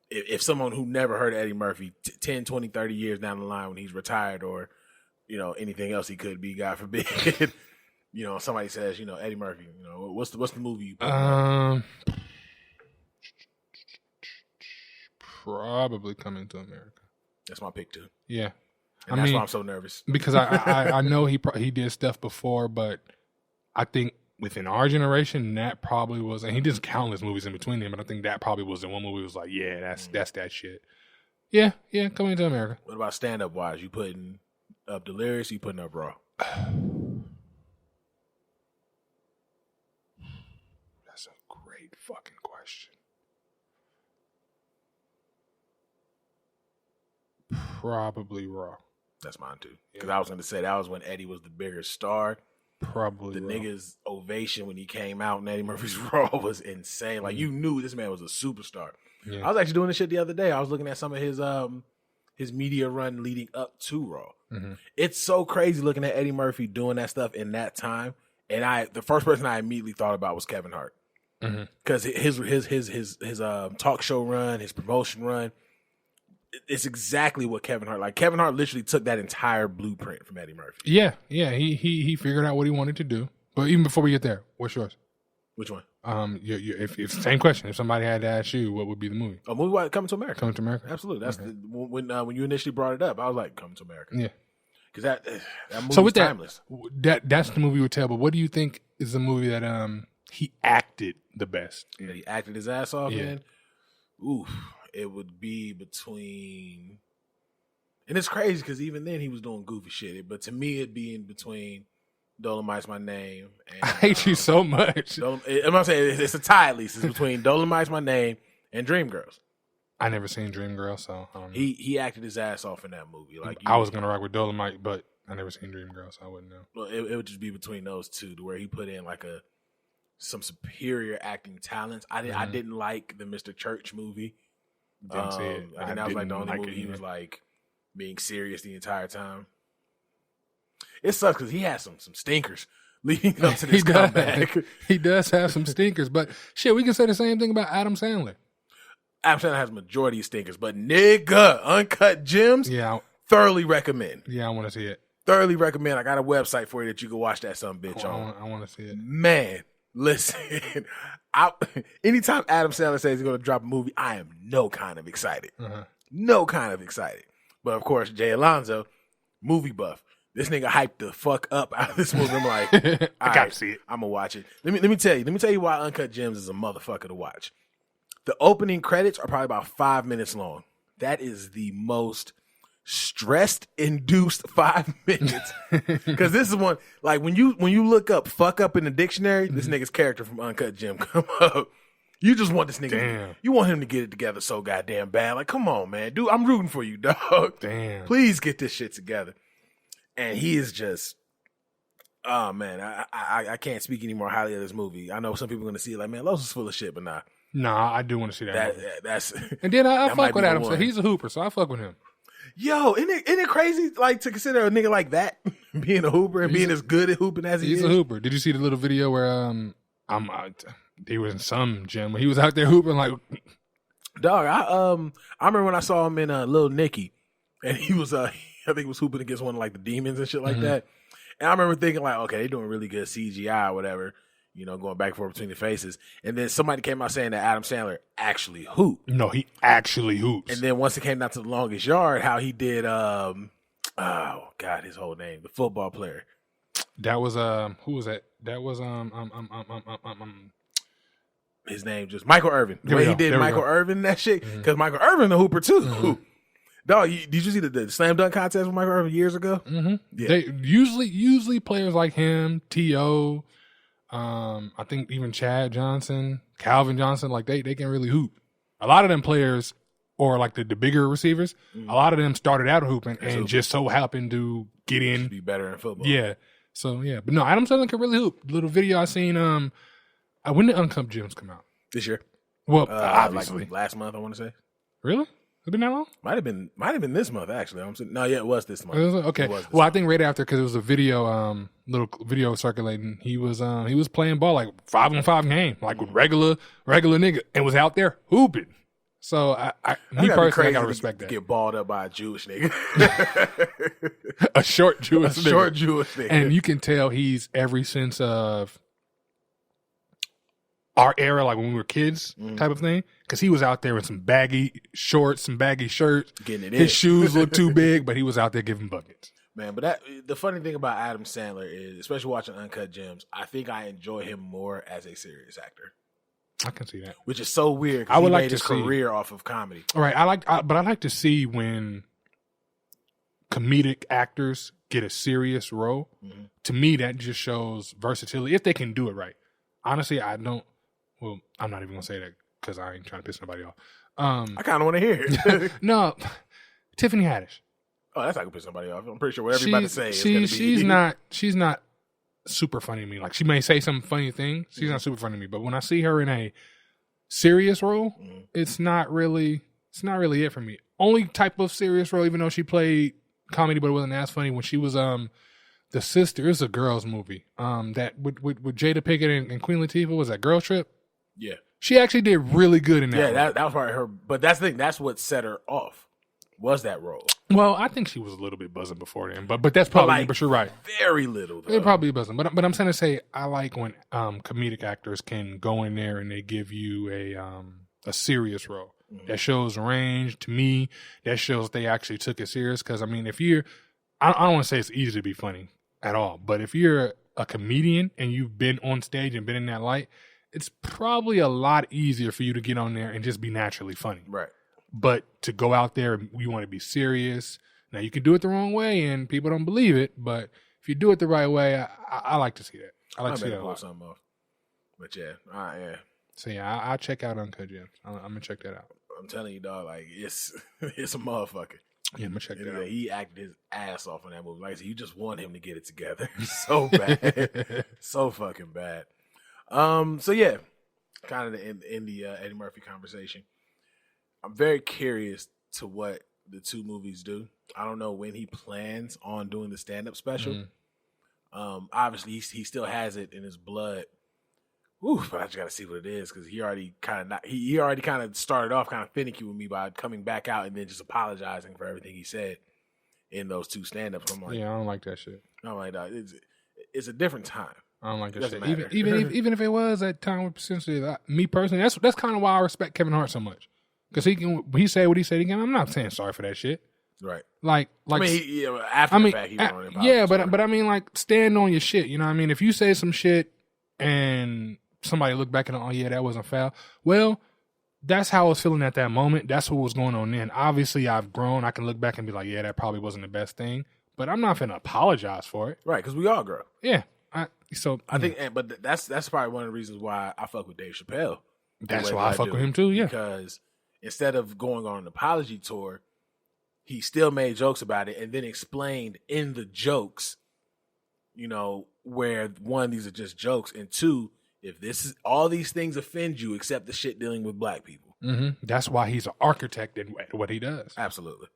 if someone who never heard of Eddie Murphy 10, 20, 30 years down the line when he's retired or, anything else he could be, God forbid, somebody says, Eddie Murphy, what's the movie you put on? Probably Coming to America. That's my pick too. Yeah. And that's why I'm so nervous. Because I know he did stuff before, but I think within our generation, that probably was, and he did countless movies in between them, but I think that probably was the one movie was like, yeah, that's that shit. Yeah, Coming to America. What about stand-up wise? You putting up Delirious, you putting up Raw? That's a great fucking question. Probably Raw. That's mine too. Because I was going to say that was when Eddie was the bigger star. Probably the nigga's ovation when he came out in Eddie Murphy's Raw was insane. Like you knew this man was a superstar. Yeah. I was actually doing this shit the other day. I was looking at some of his media run leading up to Raw. Mm-hmm. It's so crazy looking at Eddie Murphy doing that stuff in that time. And the first person I immediately thought about was Kevin Hart, because his talk show run, his promotion run, it's exactly what Kevin Hart. Like Kevin Hart literally took that entire blueprint from Eddie Murphy. Yeah. He figured out what he wanted to do. But even before we get there, what's yours? Which one? If it's the same question. If somebody had to ask you, what would be the movie? A movie Coming to America. Coming to America. Absolutely. That's when you initially brought it up, I was like, Coming to America. Yeah. Because that movie is timeless. That's the movie with tell. But what do you think is the movie that he acted the best? Yeah, he acted his ass off in. Oof, it would be between, and it's crazy because even then he was doing goofy shit. But to me, it'd be in between Dolomite's My Name. And, I hate you so much. I'm not saying it's a tie at least. It's between Dolomite's My Name and Dreamgirls. I never seen Dreamgirls, so I don't know. He acted his ass off in that movie. Like I was gonna rock with Dolomite, but I never seen Dreamgirls, so I wouldn't know. Well, it would just be between those two, to where he put in like some superior acting talents. I didn't like the Mr. Church movie. Didn't see it. I think that was like the only movie he was like being serious the entire time. It sucks because he has some stinkers leading up to this comeback. He does have some stinkers, but shit, we can say the same thing about Adam Sandler. Adam Sandler has majority of stinkers, but nigga, Uncut Gems, thoroughly recommend. Yeah, I want to see it. Thoroughly recommend. I got a website for you that you can watch that some bitch on. I want to see it. Man, listen, anytime Adam Sandler says he's going to drop a movie, I am no kind of excited. No kind of excited. But of course, Jay Alonzo, movie buff. This nigga hyped the fuck up out of this movie. I'm like, I gotta see it. I'm gonna watch it. Let me tell you why Uncut Gems is a motherfucker to watch. The opening credits are probably about 5 minutes long. That is the most stress-induced 5 minutes. Because this is one, like when you look up "fuck up" in the dictionary, this nigga's character from Uncut Gem come up. You just want this nigga. Damn. You want him to get it together so goddamn bad. Like, come on, man, dude, I'm rooting for you, dog. Damn. Please get this shit together. And he is just, oh man, I can't speak any more highly of this movie. I know some people are gonna see it like, man, Los is full of shit, but nah. Nah, I do want to see that. That's and then I fuck with Adam. So he's a hooper, so I fuck with him. Yo, isn't it crazy like to consider a nigga like that being a hooper and being as good at hooping as he is? He's a hooper. Did you see the little video where he was in some gym where he was out there hooping like, dog? I remember when I saw him in Lil Nicky, and he was I think he was hooping against one of like the demons and shit like that. And I remember thinking like, okay, they're doing really good CGI or whatever, you know, going back and forth between the faces. And then somebody came out saying that Adam Sandler actually hooped. No, he actually hoops. And then once it came down to The Longest Yard, how he did, oh God, his whole name, the football player. That was who was that? That was his name just Michael Irvin. The way he did Michael Irvin, that shit, because Michael Irvin the hooper too. Dog, did you see the slam dunk contest with Michael Irvin years ago? Yeah. They usually players like him, T.O., I think even Chad Johnson, Calvin Johnson, like they can really hoop. A lot of them players, or like the bigger receivers, a lot of them started out hooping and just so happened to get in, be better in football. Yeah. So yeah, but no, Adam Sandler can really hoop. Little video I seen. When did Uncut Gems come out? This year. Well, obviously like last month. I want to say. Really? It's been that long? Might have been this month actually. It was this month. Okay. Well, I think right after, because it was a video, little video circulating. He was playing ball like 5-on-5 game, like with regular nigga, and was out there hooping. So me personally, I gotta respect that. Get balled up by a Jewish nigga, a short Jewish nigga, and you can tell he's every sense of our era, like when we were kids, type of thing. Because he was out there in some baggy shorts, some baggy shirts. Getting it in. His shoes looked too big, but he was out there giving buckets. Man, but the funny thing about Adam Sandler is, especially watching Uncut Gems, I think I enjoy him more as a serious actor. I can see that. Which is so weird, because he made his career off of comedy. All right, but I like to see when comedic actors get a serious role. To me, that just shows versatility, if they can do it right. Honestly, I'm not even going to say that because I ain't trying to piss nobody off. I kind of want to hear it. No, Tiffany Haddish. Oh, that's not going to piss somebody off. I'm pretty sure whatever you're about to say is going to be... She's not super funny to me. Like she may say some funny thing, she's not super funny to me. But when I see her in a serious role, it's not really it for me. Only type of serious role, even though she played comedy, but it wasn't as funny when she was the sister. It's a girls movie. That with Jada Pinkett and Queen Latifah, was that Girl Trip? Yeah, she actually did really good in that. Yeah, that was probably her. But that's the thing. That's what set her off. Was that role? Well, I think she was a little bit buzzing before then, but that's probably. Like, but you're right. Very little. Though. They're probably buzzing, but I'm trying to say I like when comedic actors can go in there and they give you a serious role that shows range. To me, that shows they actually took it serious. Because I mean, if you're, I don't want to say it's easy to be funny at all, but if you're a comedian and you've been on stage and been in that light, it's probably a lot easier for you to get on there and just be naturally funny. Right. But to go out there and you want to be serious. Now, you can do it the wrong way and people don't believe it, but if you do it the right way, I like to see that. I like to see that a lot. Something off. But yeah, yeah. So yeah, I'll check out Uncut Gems. I'm going to check that out. I'm telling you, dog, like, it's a motherfucker. Yeah, I'm going to check that out. He acted his ass off in that movie. Like I said, you just want him to get it together. So bad. So fucking bad. So yeah, kind of in the Eddie Murphy conversation. I'm very curious to what the two movies do. I don't know when he plans on doing the stand-up special. Obviously, he still has it in his blood. Ooh, but I just got to see what it is because he already kind of started off kind of finicky with me by coming back out and then just apologizing for everything he said in those two stand-ups. I'm like, yeah, I don't like that shit. I'm like, it's a different time. I don't like that shit. Even if it was that time with essentially me personally, that's kind of why I respect Kevin Hart so much. Because he said what he said again. I'm not saying sorry for that shit. Right. Like I mean, after the fact, he went on it. Yeah, but I mean, like, stand on your shit. You know what I mean? If you say some shit and somebody look back and, oh, yeah, that wasn't foul. Well, that's how I was feeling at that moment. That's what was going on then. Obviously, I've grown. I can look back and be like, yeah, that probably wasn't the best thing. But I'm not going to apologize for it. Right, because we all grow. Yeah. I think, but that's probably one of the reasons why I fuck with Dave Chappelle. That's why I fuck with him too, yeah. Because instead of going on an apology tour, he still made jokes about it and then explained in the jokes, you know, where one, these are just jokes, and two, if this is all these things offend you except the shit dealing with black people. That's why he's an architect in what he does. Absolutely.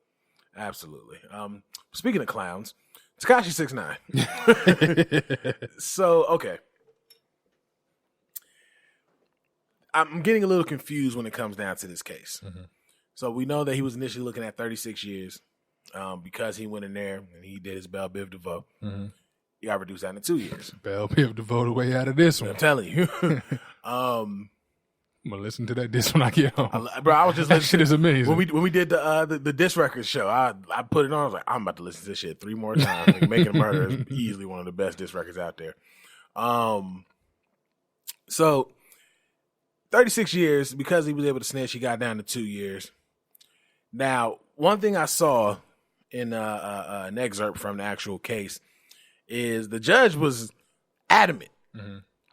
Speaking of clowns, Tekashi 6ix9ine. So, okay. I'm getting a little confused when it comes down to this case. So we know that he was initially looking at 36 years because he went in there and he did his Belle Biv DeVoe. He got reduced down to 2 years. Belle Biv DeVoe the way out of this one. I'm telling you. I'm gonna listen to that disc when I get home. Bro, I was just that shit is amazing. When we did the disc records show, I put it on. I was like, I'm about to listen to this shit 3 more times. Like, Making a Murder is easily one of the best disc records out there. So 36 years, because he was able to snitch, he got down to 2 years. Now, one thing I saw in an excerpt from the actual case is the judge was adamant.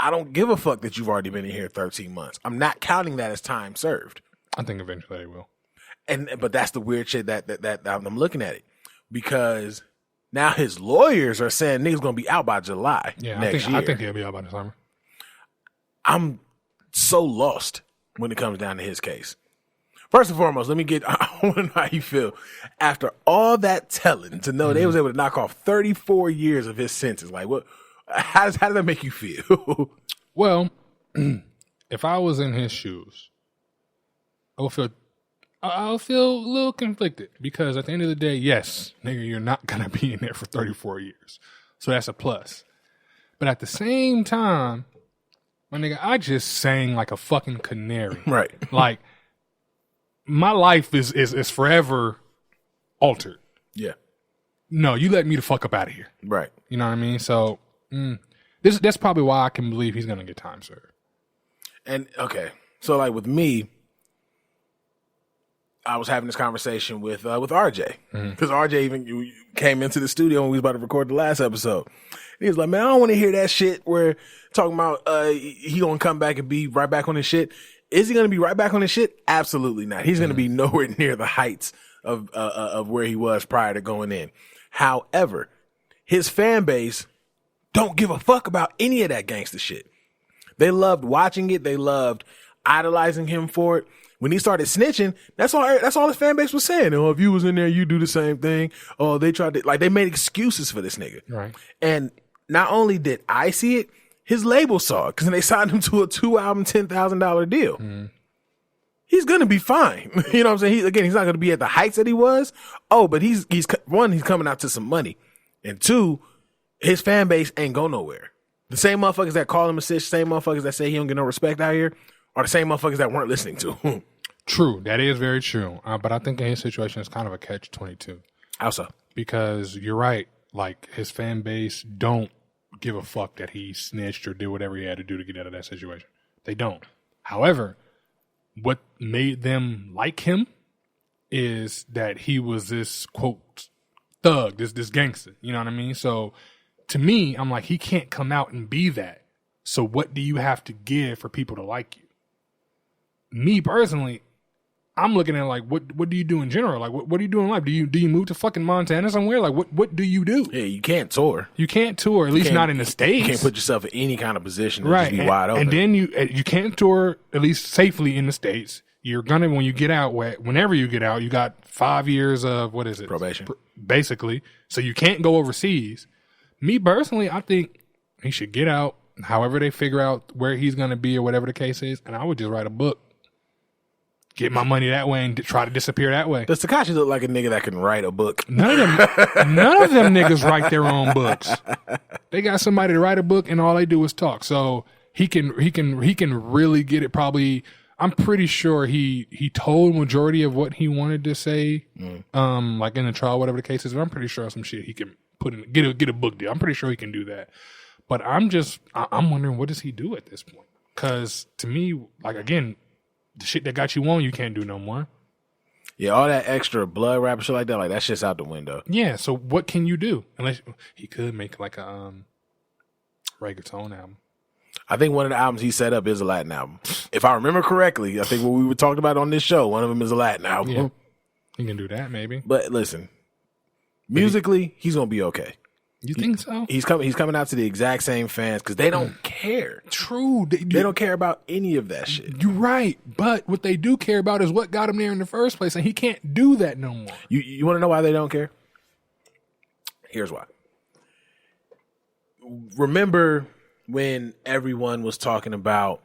I don't give a fuck that you've already been in here 13 months. I'm not counting that as time served. I think eventually they will. But that's the weird shit that I'm looking at it. Because now his lawyers are saying niggas gonna be out by July next year. I think he'll be out by the summer. I'm so lost when it comes down to his case. First and foremost, I want to know how you feel after all that telling to know they was able to knock off 34 years of his sentence. Like, what? How does that make you feel? Well, if I was in his shoes, I'll feel a little conflicted because at the end of the day, yes, nigga, you're not gonna be in there for 34 years, so that's a plus. But at the same time, my nigga, I just sang like a fucking canary. Right. Like, my life is forever altered. Yeah. No, you let me the fuck up out of here. Right. You know what I mean? So, that's probably why I can believe he's going to get time served. And, okay. So, like, with me, I was having this conversation with RJ. Because RJ even came into the studio when we was about to record the last episode. He was like, man, I don't want to hear that shit where talking about he going to come back and be right back on his shit. Is he going to be right back on his shit? Absolutely not. He's going to be nowhere near the heights of where he was prior to going in. However, his fan base don't give a fuck about any of that gangster shit. They loved watching it. They loved idolizing him for it. When he started snitching, that's all his fan base was saying. Oh, if you was in there, you do the same thing. Oh, they tried to, like, they made excuses for this nigga. Right. And not only did I see it, his label saw it because they signed him to a 2-album, $10,000 deal. He's going to be fine. You know what I'm saying? He's not going to be at the heights that he was. Oh, but he's coming out to some money. And two, his fan base ain't go nowhere. The same motherfuckers that call him a snitch, same motherfuckers that say he don't get no respect out here are the same motherfuckers that weren't listening to him. True. That is very true. But I think in his situation, it's kind of a catch-22. How so? Because you're right. Like, his fan base don't give a fuck that he snitched or did whatever he had to do to get out of that situation. They don't. However, what made them like him is that he was this, quote, thug, this gangster. You know what I mean? So to me, I'm like, he can't come out and be that. So what do you have to give for people to like you? Me personally, I'm looking at like, what do you do in general? Like, what do you do in life? Do you move to fucking Montana somewhere? Like, what do you do? Yeah, you can't tour. You can't tour, at least not in the States. You can't put yourself in any kind of position to right. just be wide open. And then you can't tour, at least safely in the States. You're gonna, when you get out, whenever you get out, you got 5 years of, what is it? Probation. Basically. So you can't go overseas. Me personally, I think he should get out, however they figure out where he's gonna be or whatever the case is, and I would just write a book. Get my money that way and try to disappear that way. Does Tekashi look like a nigga that can write a book? None of them niggas write their own books. They got somebody to write a book and all they do is talk. So he can really get it. Probably, I'm pretty sure he told majority of what he wanted to say, like in the trial, whatever the case is. But I'm pretty sure some shit he can put in, get a book deal. I'm pretty sure he can do that. But I'm wondering, what does he do at this point? Because to me, like, again, the shit that got you on, you can't do no more. Yeah, all that extra blood rap and shit like that, like that shit's out the window. Yeah, so what can you do? Unless he could make like a reggaeton album. I think one of the albums he set up is a Latin album. If I remember correctly, I think what we were talking about on this show, one of them is a Latin album. Yeah, he can do that maybe. But listen, musically, he's gonna be okay. You think so? He's coming out to the exact same fans because they don't care. True. They don't care about any of that shit. You're right. But what they do care about is what got him there in the first place, and he can't do that no more. You want to know why they don't care? Here's why. Remember when everyone was talking about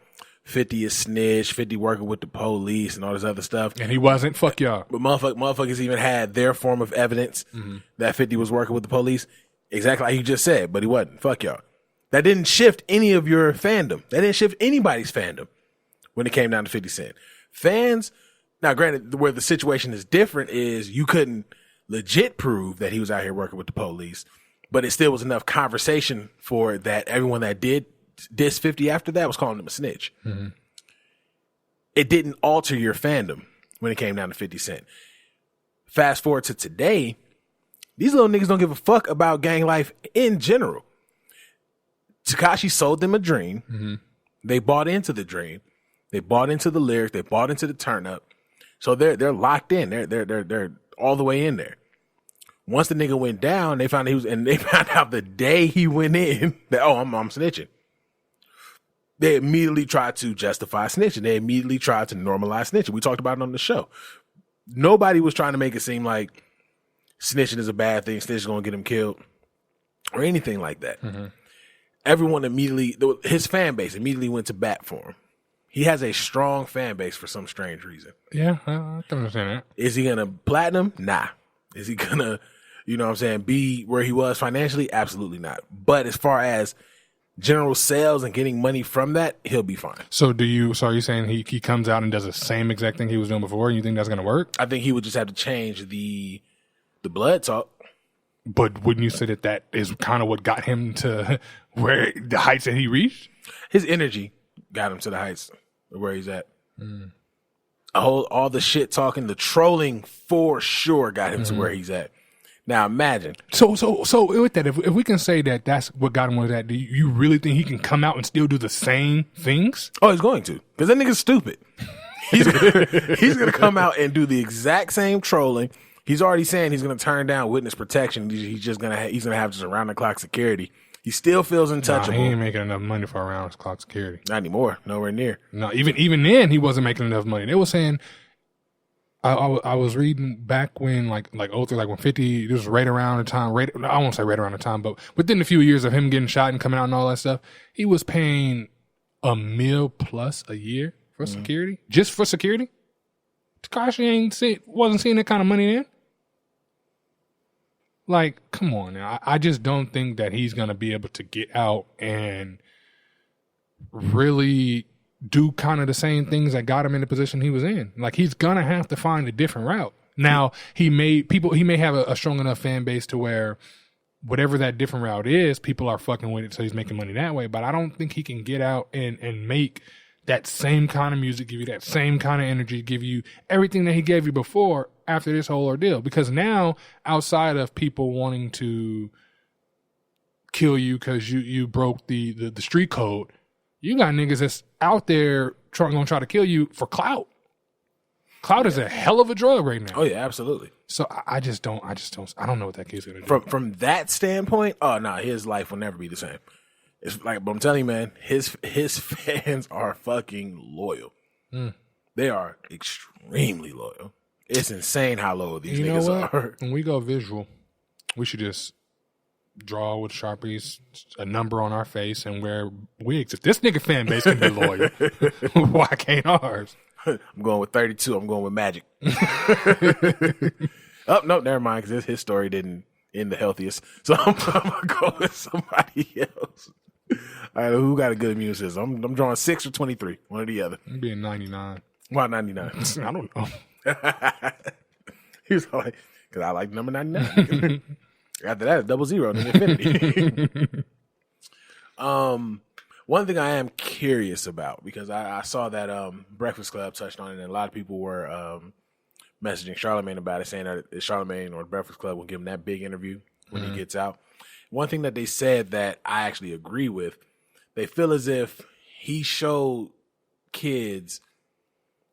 50 is snitch, 50 working with the police and all this other stuff? And he wasn't. Fuck y'all. But motherfuckers even had their form of evidence that 50 was working with the police. Exactly like you just said, but he wasn't. Fuck y'all. That didn't shift any of your fandom. That didn't shift anybody's fandom when it came down to 50 Cent. Fans, now granted, where the situation is different is you couldn't legit prove that he was out here working with the police, but it still was enough conversation for that everyone that did diss 50 after that was calling him a snitch. Mm-hmm. It didn't alter your fandom when it came down to 50 Cent. Fast forward to today, these little niggas don't give a fuck about gang life in general. Tekashi sold them a dream. Mm-hmm. They bought into the dream. They bought into the lyrics. They bought into the turn up. So they're locked in. They're all the way in there. Once the nigga went down, they found out the day he went in that, I'm snitching. They immediately tried to justify snitching. They immediately tried to normalize snitching. We talked about it on the show. Nobody was trying to make it seem like snitching is a bad thing, snitching is going to get him killed, or anything like that. Mm-hmm. Everyone immediately, his fan base immediately went to bat for him. He has a strong fan base for some strange reason. Yeah, I can understand that. Is he going to platinum? Nah. Is he going to, be where he was financially? Absolutely not. But as far as general sales and getting money from that, he'll be fine. So are you saying he comes out and does the same exact thing he was doing before, and you think that's going to work? I think he would just have to change the blood talk. But wouldn't you say that is kind of what got him to where the heights that he reached? His energy got him to the heights of where he's at. All the shit talking, the trolling for sure got him to where he's at. Now imagine. So with that, if we can say that that's what got him where he's at, do you really think he can come out and still do the same things? Oh, he's going to, because that nigga's stupid. He's gonna come out and do the exact same trolling. He's already saying he's going to turn down witness protection. He's gonna have just around the clock security. He still feels untouchable. Nah, he ain't making enough money for around his clock security. Not anymore. Nowhere near. No, even then, he wasn't making enough money. They were saying, I was reading back when, like 03, like when 50, this was right around the time, I won't say right around the time, but within a few years of him getting shot and coming out and all that stuff, he was paying $1 million plus a year for security, just for security. Tekashi wasn't seeing that kind of money then. Like, come on now. I just don't think that he's going to be able to get out and really do kind of the same things that got him in the position he was in. Like, he's going to have to find a different route. Now, he may have a strong enough fan base to where whatever that different route is, people are fucking with it, so he's making money that way. But I don't think he can get out and make that same kind of music, give you that same kind of energy, give you everything that he gave you before after this whole ordeal. Because now, outside of people wanting to kill you because you broke the street code, you got niggas that's out there gonna try to kill you for clout. Clout is a hell of a drug right now. Oh yeah, absolutely. So I don't know what that kid's gonna do. From that standpoint, oh no, his life will never be the same. It's like, but I'm telling you, man, his fans are fucking loyal. They are extremely loyal. It's insane how loyal these niggas are. When we go visual, we should just draw with Sharpies a number on our face and wear wigs. If this nigga fan base can be loyal, why can't ours? I'm going with 32. I'm going with Magic. Oh, no, never mind, because his story didn't end the healthiest. So I'm going to go with somebody else. All right, who got a good immune system? I'm drawing 6 or 23, one or the other. I'm being 99. Why 99? I don't know. He was like, because I like number 99. After that, it's 00 in infinity. One thing I am curious about, because I saw that Breakfast Club touched on it, and a lot of people were messaging Charlamagne about it, saying that Charlamagne or Breakfast Club will give him that big interview when he gets out. One thing that they said that I actually agree with, they feel as if he showed kids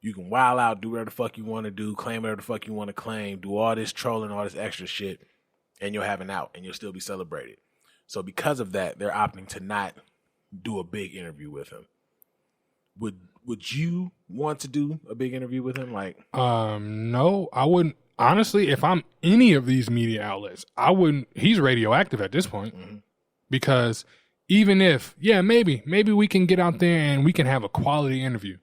you can wild out, do whatever the fuck you want to do, claim whatever the fuck you want to claim, do all this trolling, all this extra shit, and you'll have an out, and you'll still be celebrated. So because of that, they're opting to not do a big interview with him. Would you want to do a big interview with him? Like, no, I wouldn't. Honestly, if I'm any of these media outlets, I wouldn't. He's radioactive at this point, because even if, maybe we can get out there and we can have a quality interview.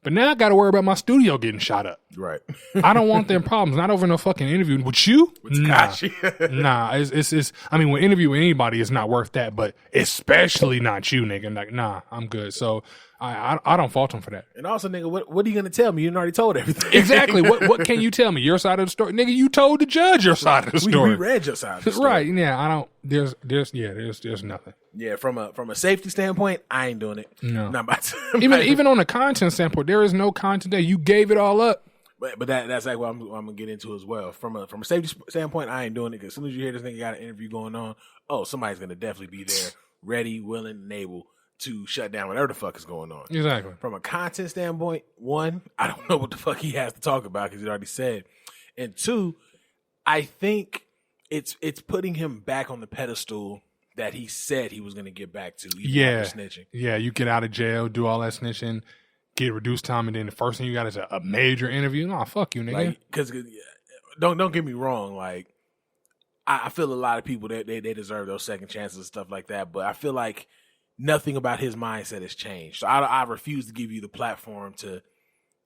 But now I got to worry about my studio getting shot up. Right. I don't want them problems. Not over no fucking interview. With you? With Tekashi. Nah. It's, I mean, when interviewing anybody, it's not worth that, but especially not you, nigga. Like, nah, I'm good. So I don't fault him for that. And also, nigga, what are you going to tell me? You already told everything. Exactly. What can you tell me? Your side of the story? Nigga, you told the judge your side of the story. We read your side of the story. Right. Yeah, I don't, there's nothing. Yeah, from a safety standpoint, I ain't doing it. No. Not about to, even on a content standpoint, there is no content there. You gave it all up. But that's like what I'm gonna get into as well. From a safety standpoint, I ain't doing it, because as soon as you hear this nigga got an interview going on, somebody's gonna definitely be there, ready, willing, and able to shut down whatever the fuck is going on. Exactly. From a content standpoint, one, I don't know what the fuck he has to talk about, because he already said, and two, I think it's putting him back on the pedestal that he said he was going to get back to. After snitching. Yeah, you get out of jail, do all that snitching, get reduced time, and then the first thing you got is a major interview. No, fuck you, nigga. Like, because don't get me wrong. Like, I feel a lot of people that they deserve those second chances and stuff like that. But I feel like nothing about his mindset has changed. So I refuse to give you the platform to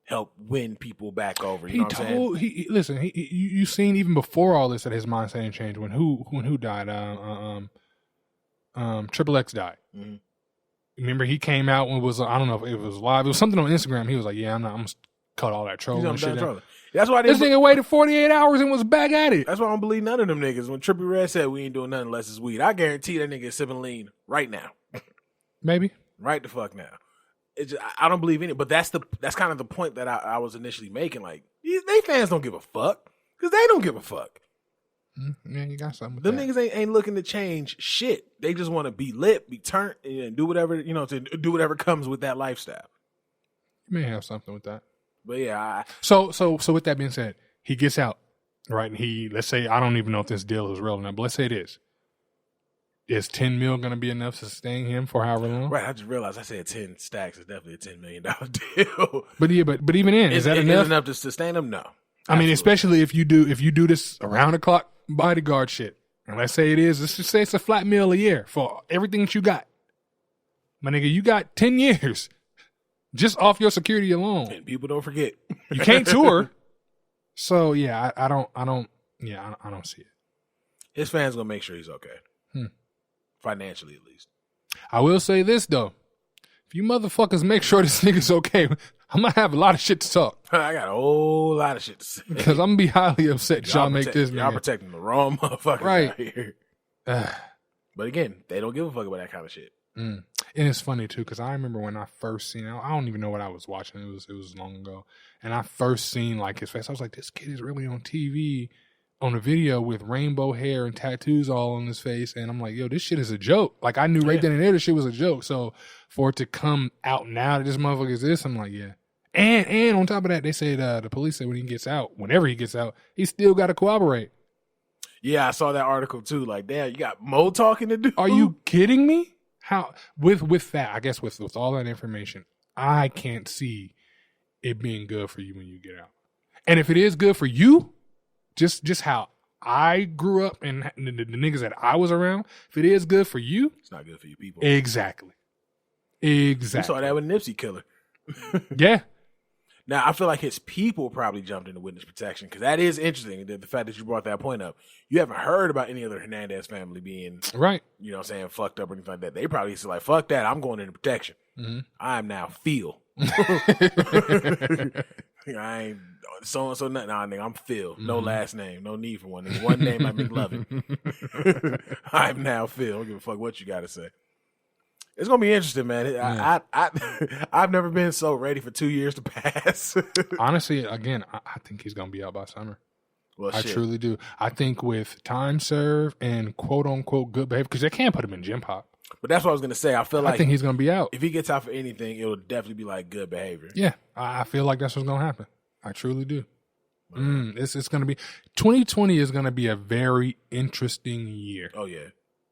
help win people back over. You know what I'm saying? Listen. You seen even before all this that his mindset ain't changed. When who died? Triple X died. Mm-hmm. Remember, he came out when it was, I don't know if it was live. It was something on Instagram. He was like, I'm going to cut all that trolling and shit. That's why this nigga waited 48 hours and was back at it. That's why I don't believe none of them niggas. When Trippie Redd said we ain't doing nothing unless it's weed, I guarantee that nigga is sipping lean right now. Maybe. Right the fuck now. I don't believe in it. But that's kind of the point that I was initially making. Like, they fans don't give a fuck, because they don't give a fuck. Yeah, you got something with them that. Niggas ain't looking to change shit. They just want to be lit, be turned, and do whatever, to do whatever comes with that lifestyle. You may have something with that. But yeah. So with that being said, he gets out, right? And let's say, I don't even know if this deal is real or not, but let's say it is. is 10 mil going to be enough to sustain him for however long? Right. I just realized I said 10 stacks is definitely a $10 million deal. But even then, is that enough? Is enough to sustain him? No. I mean, especially if you do this around the clock bodyguard shit. And let's say let's just say it's a flat meal a year for everything that you got. My nigga, you got 10 years just off your security alone. And people don't forget. You can't tour. So yeah, I don't see it. His fans gonna make sure he's okay. Financially at least. I will say this though. If you motherfuckers make sure this nigga's okay, I'm gonna have a lot of shit to talk. I got a whole lot of shit to say. Because I'm gonna be highly upset y'all make this man. Y'all protecting the wrong motherfuckers right out here. But again, they don't give a fuck about that kind of shit. And it's funny too, because I remember when I first seen it, I don't even know what I was watching. It was long ago. And I first seen like his face. I was like, this kid is really on TV on a video with rainbow hair and tattoos all on his face. And I'm like, yo, this shit is a joke. Like I knew right then and there this shit was a joke. So for it to come out now that this motherfucker is this, I'm like, yeah. And on top of that, they said the police said whenever he gets out, he still got to cooperate. Yeah, I saw that article too. Like, damn, you got Mo talking to do? Are you kidding me? How with that, I guess with all that information, I can't see it being good for you when you get out. And if it is good for you, just how I grew up and the niggas that I was around, if it is good for you, it's not good for you people. Exactly. You saw that with Nipsey Killer. Yeah. Now, I feel like his people probably jumped into witness protection because that is interesting, the fact that you brought that point up. You haven't heard about any other Hernandez family being, right, you know what I'm saying, fucked up or anything like that. They probably said, like, fuck that, I'm going into protection. Mm-hmm. I am now Phil. I ain't so-and-so nothing. Nah, nigga, I'm Phil. No last name. No need for one. Nigga. One name like McLovin. I'm now Phil. I don't give a fuck what you got to say. It's gonna be interesting, man. Yeah. I've never been so ready for 2 years to pass. Honestly, again, I think he's gonna be out by summer. Well, I truly do. I think with time served and quote unquote good behavior, because they can't put him in gym pop. But that's what I was gonna say. I think he's gonna be out. If he gets out for anything, it'll definitely be like good behavior. Yeah, I feel like that's what's gonna happen. I truly do. It's gonna be 2020 is gonna be a very interesting year. Oh yeah.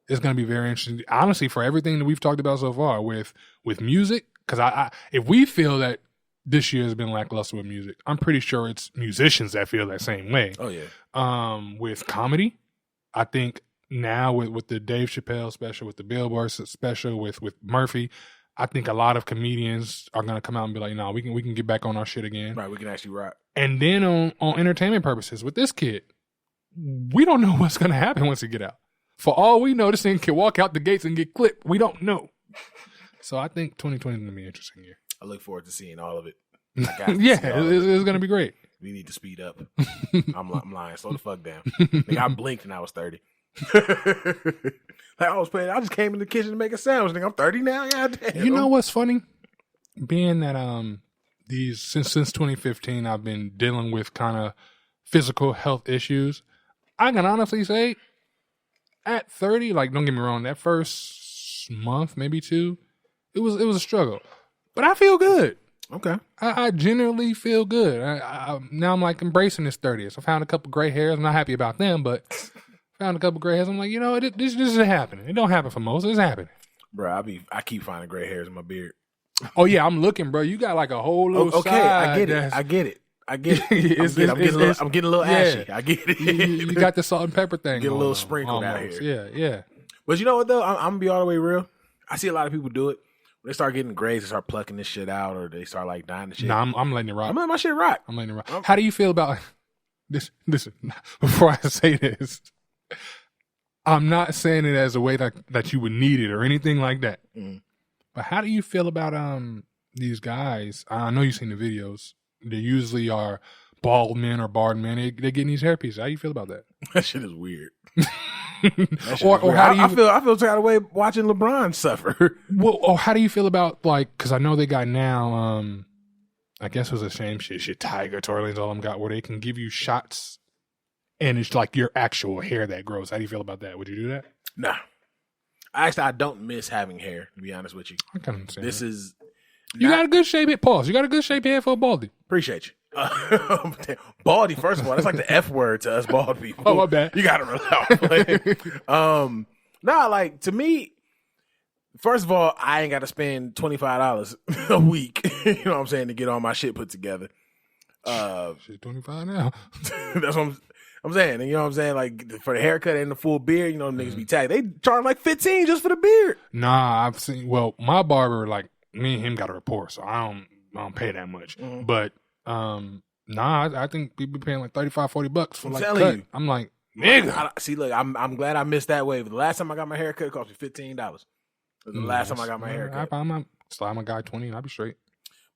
It's going to be very interesting, honestly, for everything that we've talked about so far with music. Because if we feel that this year has been lackluster with music, I'm pretty sure it's musicians that feel that same way. Oh yeah. With comedy, I think now with the Dave Chappelle special, with the Billboard special, with Murphy, I think a lot of comedians are going to come out and be like, "No, we can get back on our shit again." Right, we can actually rock. And then on entertainment purposes, with this kid, we don't know what's going to happen once he get out. For all we know, this thing can walk out the gates and get clipped. We don't know. So I think 2020 is going to be an interesting year. I look forward to seeing all of it. Yeah, it's going to be great. We need to speed up. I'm lying. Slow the fuck down. Nigga, I blinked and I was 30. I just came in the kitchen to make a sandwich. Nigga, I'm 30 now. Goddamn. You know what's funny? Being that since 2015, I've been dealing with kind of physical health issues. I can honestly say, at 30, like, don't get me wrong, that first month, maybe two, it was a struggle. But I feel good. Okay. I generally feel good. Now I'm like embracing this 30s. I found a couple gray hairs. I'm not happy about them, but found a couple gray hairs. I'm like, this is happening. It don't happen for most. It's happening. Bro, I keep finding gray hairs in my beard. Oh yeah, I'm looking, bro. You got like a whole little okay, side. I get it. I'm getting a little ashy. I get it. You got the salt and pepper thing. Get a little sprinkled out here. Yeah. But you know what though? I'm gonna be all the way real. I see a lot of people do it. When they start getting grays, they start plucking this shit out, or they start like dying the shit. Nah, I'm letting it rock. I'm letting my shit rock. I'm letting it rock. How do you feel about this? Listen, before I say this, I'm not saying it as a way that you would need it or anything like that. Mm. But how do you feel about these guys? I know you've seen the videos. They usually are bald men or barred men. They're getting these hairpieces. How do you feel about that? That shit is weird. Or how do you? I feel kind of way watching LeBron suffer. Well, or how do you feel about because I know they got now. I guess it was the same shit. Tiger, Torlins, all them got where they can give you shots, and it's like your actual hair that grows. How do you feel about that? Would you do that? Nah. Actually, I don't miss having hair. To be honest with you, I kind of understand. This is. You got a good shape head. Pause. You got a good shape head for a baldy. Appreciate you. Baldy, first of all, that's like the F word to us bald people. Oh, my bad. You got to relax. Nah, like to me, first of all, I ain't got to spend $25 a week. You know what I'm saying, to get all my shit put together. Shit, 25 now. That's what I'm saying. And you know what I'm saying? Like for the haircut and the full beard, you know, niggas be tagged. They charge like $15 just for the beard. Nah, I've seen. Well, my barber, like me and him got a rapport, so I don't pay that much. Mm-hmm. But nah, I think people be paying like $35-$40 for like cut. You. I'm like, nigga. See, look, I'm glad I missed that wave. The last time I got my haircut, it cost me $15. The last time I got my haircut. I'm slide my guy 20 and I'll be straight.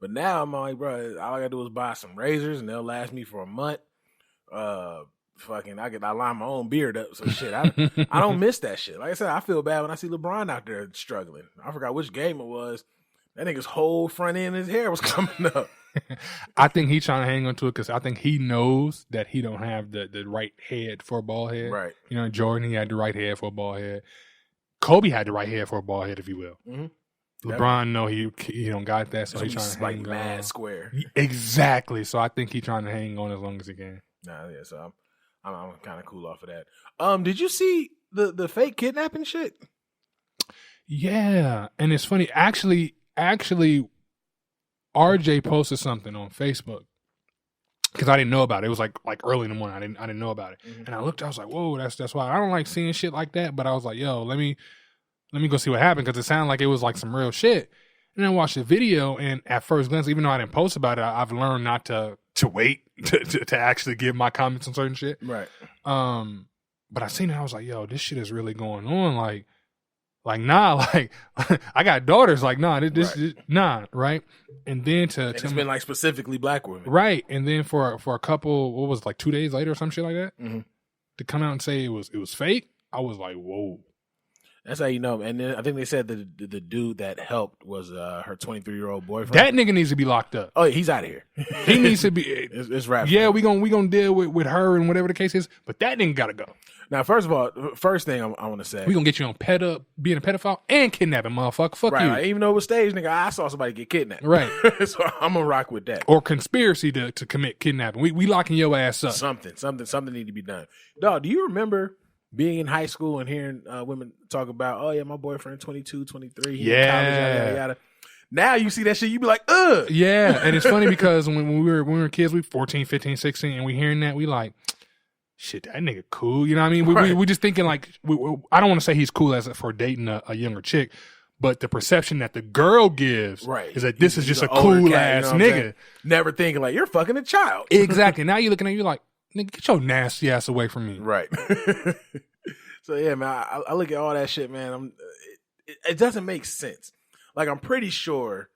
But now I'm like, bro, all I gotta do is buy some razors and they'll last me for a month. Fucking, I line my own beard up. So shit, I don't miss that shit. Like I said, I feel bad when I see LeBron out there struggling. I forgot which game it was. That nigga's whole front end of his hair was coming up. I think he's trying to hang on to it because I think he knows that he don't have the right head for a bald head. Right. You know, Jordan, he had the right head for a bald head. Kobe had the right head for a bald head, if you will. Mm-hmm. LeBron, no, he don't got that, so he's trying to hang mad on. Square. Exactly. So I think he's trying to hang on as long as he can. Nah, yeah. So I'm kind of cool off of that. Did you see the fake kidnapping shit? Yeah, and it's funny. Actually, RJ posted something on Facebook. Because I didn't know about it. It was like early in the morning. I didn't know about it. Mm-hmm. And I looked, I was like, whoa, that's why I don't like seeing shit like that. But I was like, yo, let me go see what happened, because it sounded like it was like some real shit. And I watched the video, and at first glance, even though I didn't post about it, I've learned not to wait to actually give my comments on certain shit. Right. But I seen it, I was like, yo, this shit is really going on. Like nah, like I got daughters. Like nah, this nah, right? And then it's been like specifically black women, right? And then for a couple, what was it, like 2 days later or some shit like that, to come out and say it was fake, I was like, whoa. That's how you know. And then I think they said the dude that helped was her 23-year-old boyfriend. That nigga needs to be locked up. Oh, yeah, he's out of here. He needs to be. It's rap. Yeah, we gonna deal with her and whatever the case is. But that nigga gotta go. Now, first of all, first thing I want to say, we gonna get you on being a pedophile and kidnapping, motherfucker. Fuck right, you. Like, even though it was staged, nigga, I saw somebody get kidnapped. Right. So I'm gonna rock with that. Or conspiracy to commit kidnapping. We locking your ass up. Something need to be done. Dog, do you remember being in high school and hearing women talk about, oh yeah, my boyfriend 22, 23, he's in college, yada yada. Now you see that shit, you be like, ugh. Yeah, and it's funny because when we were kids, we 14, 15, 16, and we hearing that, we like, shit, that nigga cool. You know what I mean? We just thinking like, I don't want to say he's cool for dating a younger chick, but the perception that the girl gives is that this is just a cool ass nigga. Never thinking like, you're fucking a child. Exactly. Now you're looking at you like, nigga, get your nasty ass away from me. Right. So yeah, man, I look at all that shit, man. It doesn't make sense. Like, I'm pretty sure,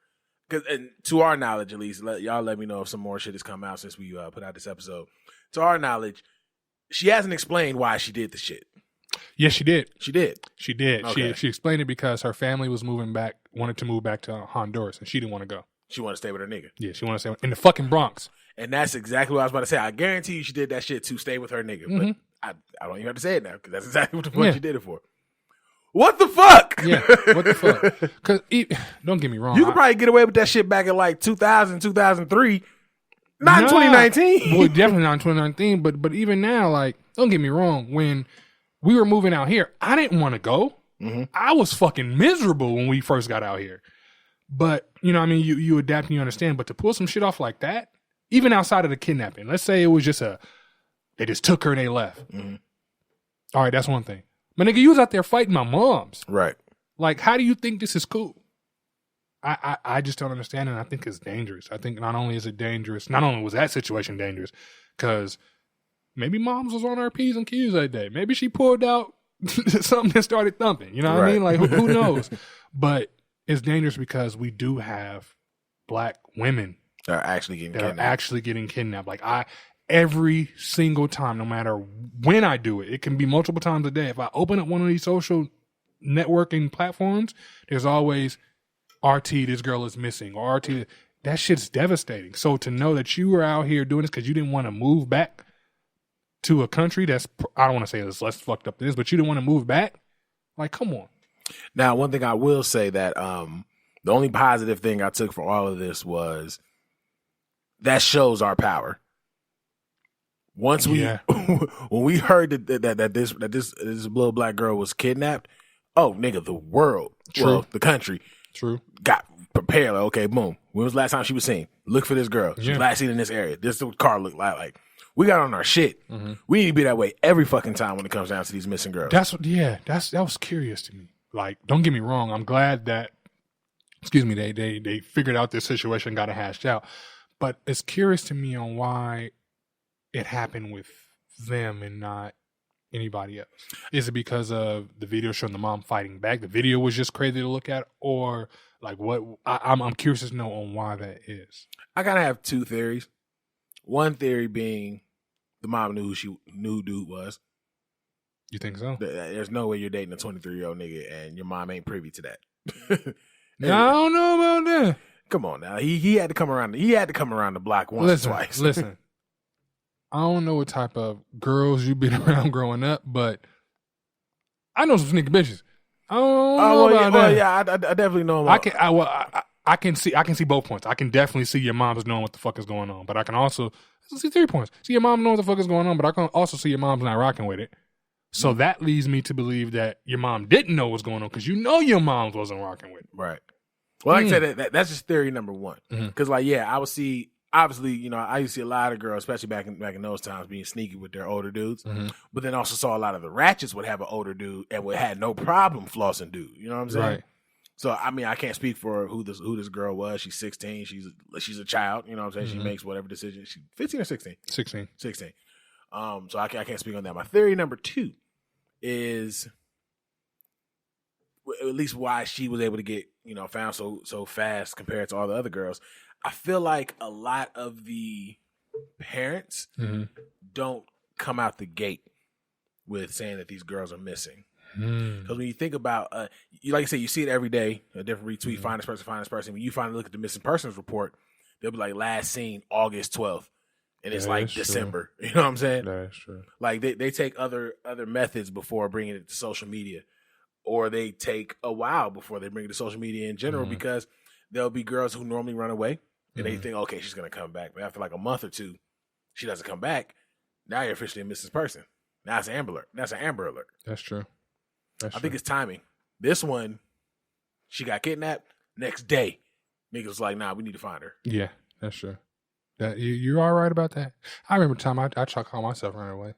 and to our knowledge at least, y'all let me know if some more shit has come out since we put out this episode. To our knowledge, she hasn't explained why she did the shit. Yes, she did. She did. Okay. She explained it because her family was wanted to move back to Honduras, and she didn't want to go. She wanted to stay with her nigga. Yeah, she wanted to stay in the fucking Bronx. And that's exactly what I was about to say. I guarantee you she did that shit to stay with her nigga. Mm-hmm. But I don't even have to say it now because that's exactly what the fuck she did it for. What the fuck? Yeah, what the fuck? Because don't get me wrong. You could probably get away with that shit back in like 2000, 2003. Not in 2019. Well, definitely not in 2019. But even now, like, don't get me wrong. When we were moving out here, I didn't want to go. Mm-hmm. I was fucking miserable when we first got out here. But, you know what I mean? You adapt and you understand. But to pull some shit off like that, even outside of the kidnapping, let's say it was just they just took her and they left. Mm-hmm. All right, that's one thing. But nigga, you was out there fighting my moms. Right. Like, how do you think this is cool? I just don't understand, and I think it's dangerous. I think not only is it dangerous, not only was that situation dangerous, because maybe moms was on her P's and Q's that day. Maybe she pulled out something that started thumping. You know what I mean? Like, who knows? But it's dangerous because we do have black women that are actually getting kidnapped. Like, every single time, no matter when I do it, it can be multiple times a day. If I open up one of these social networking platforms, there's always RT, this girl is missing, or RT, that shit's devastating. So to know that you were out here doing this because you didn't want to move back to a country that's, I don't want to say it's less fucked up than this, but you didn't want to move back, like, come on. Now, one thing I will say that the only positive thing I took from all of this was that shows our power. Once when we heard that this little black girl was kidnapped, oh, nigga, the world, the country, got prepared. Like, okay, boom. When was the last time she was seen? Look for this girl. She was last seen in this area. This is what the car looked like. Like, we got on our shit. Mm-hmm. We need to be that way every fucking time when it comes down to these missing girls. That was curious to me. Like, don't get me wrong. I'm glad that, they figured out this situation, got it hashed out. But it's curious to me on why it happened with them and not anybody else. Is it because of the video showing the mom fighting back? The video was just crazy to look at, or like what? I'm curious to know on why that is. I kind of have two theories. One theory being the mom knew who dude was. You think so? There's no way you're dating a 23-year-old nigga and your mom ain't privy to that. No, I don't know about that. Come on now. He had to come around. He had to come around the block once or twice. Listen. I don't know what type of girls you been around growing up, but I know some sneaky bitches. I don't know about that. Yeah, I definitely know about. I can see both points. I can definitely see your mom's knowing what the fuck is going on, but I can also see 3 points. See your mom knowing what the fuck is going on, but I can also see your mom's not rocking with it. So that leads me to believe that your mom didn't know what's going on because you know your mom wasn't rocking with it. Right. Well, like I said, that's just theory number one. Because, I would see, obviously, I used to see a lot of girls, especially back in those times, being sneaky with their older dudes. Mm-hmm. But then also saw a lot of the ratchets would have an older dude and had no problem flossing dude. You know what I'm saying? Right. So, I can't speak for who this girl was. She's 16. She's a child. You know what I'm saying? Mm-hmm. She makes whatever decision. She's 15 or 16? 16. 16. So I can't speak on that. My theory number two is at least why she was able to get, found so fast compared to all the other girls. I feel like a lot of the parents don't come out the gate with saying that these girls are missing. Because when you think about, like you said, you see it every day, a different retweet, find this person. When you finally look at the missing persons report, they'll be like, last seen August 12th. And it's like December. True. You know what I'm saying? That's true. Like they take other methods before bringing it to social media. Or they take a while before they bring it to social media in general because there'll be girls who normally run away and they think, okay, she's going to come back. But after like a month or two, she doesn't come back. Now you're officially a missing person. Now it's an Amber Alert. That's an Amber Alert. That's true. I think it's timing. This one, she got kidnapped. Next day, niggas was like, nah, we need to find her. Yeah, that's true. That you are right about that. I remember the time I tried to call myself running away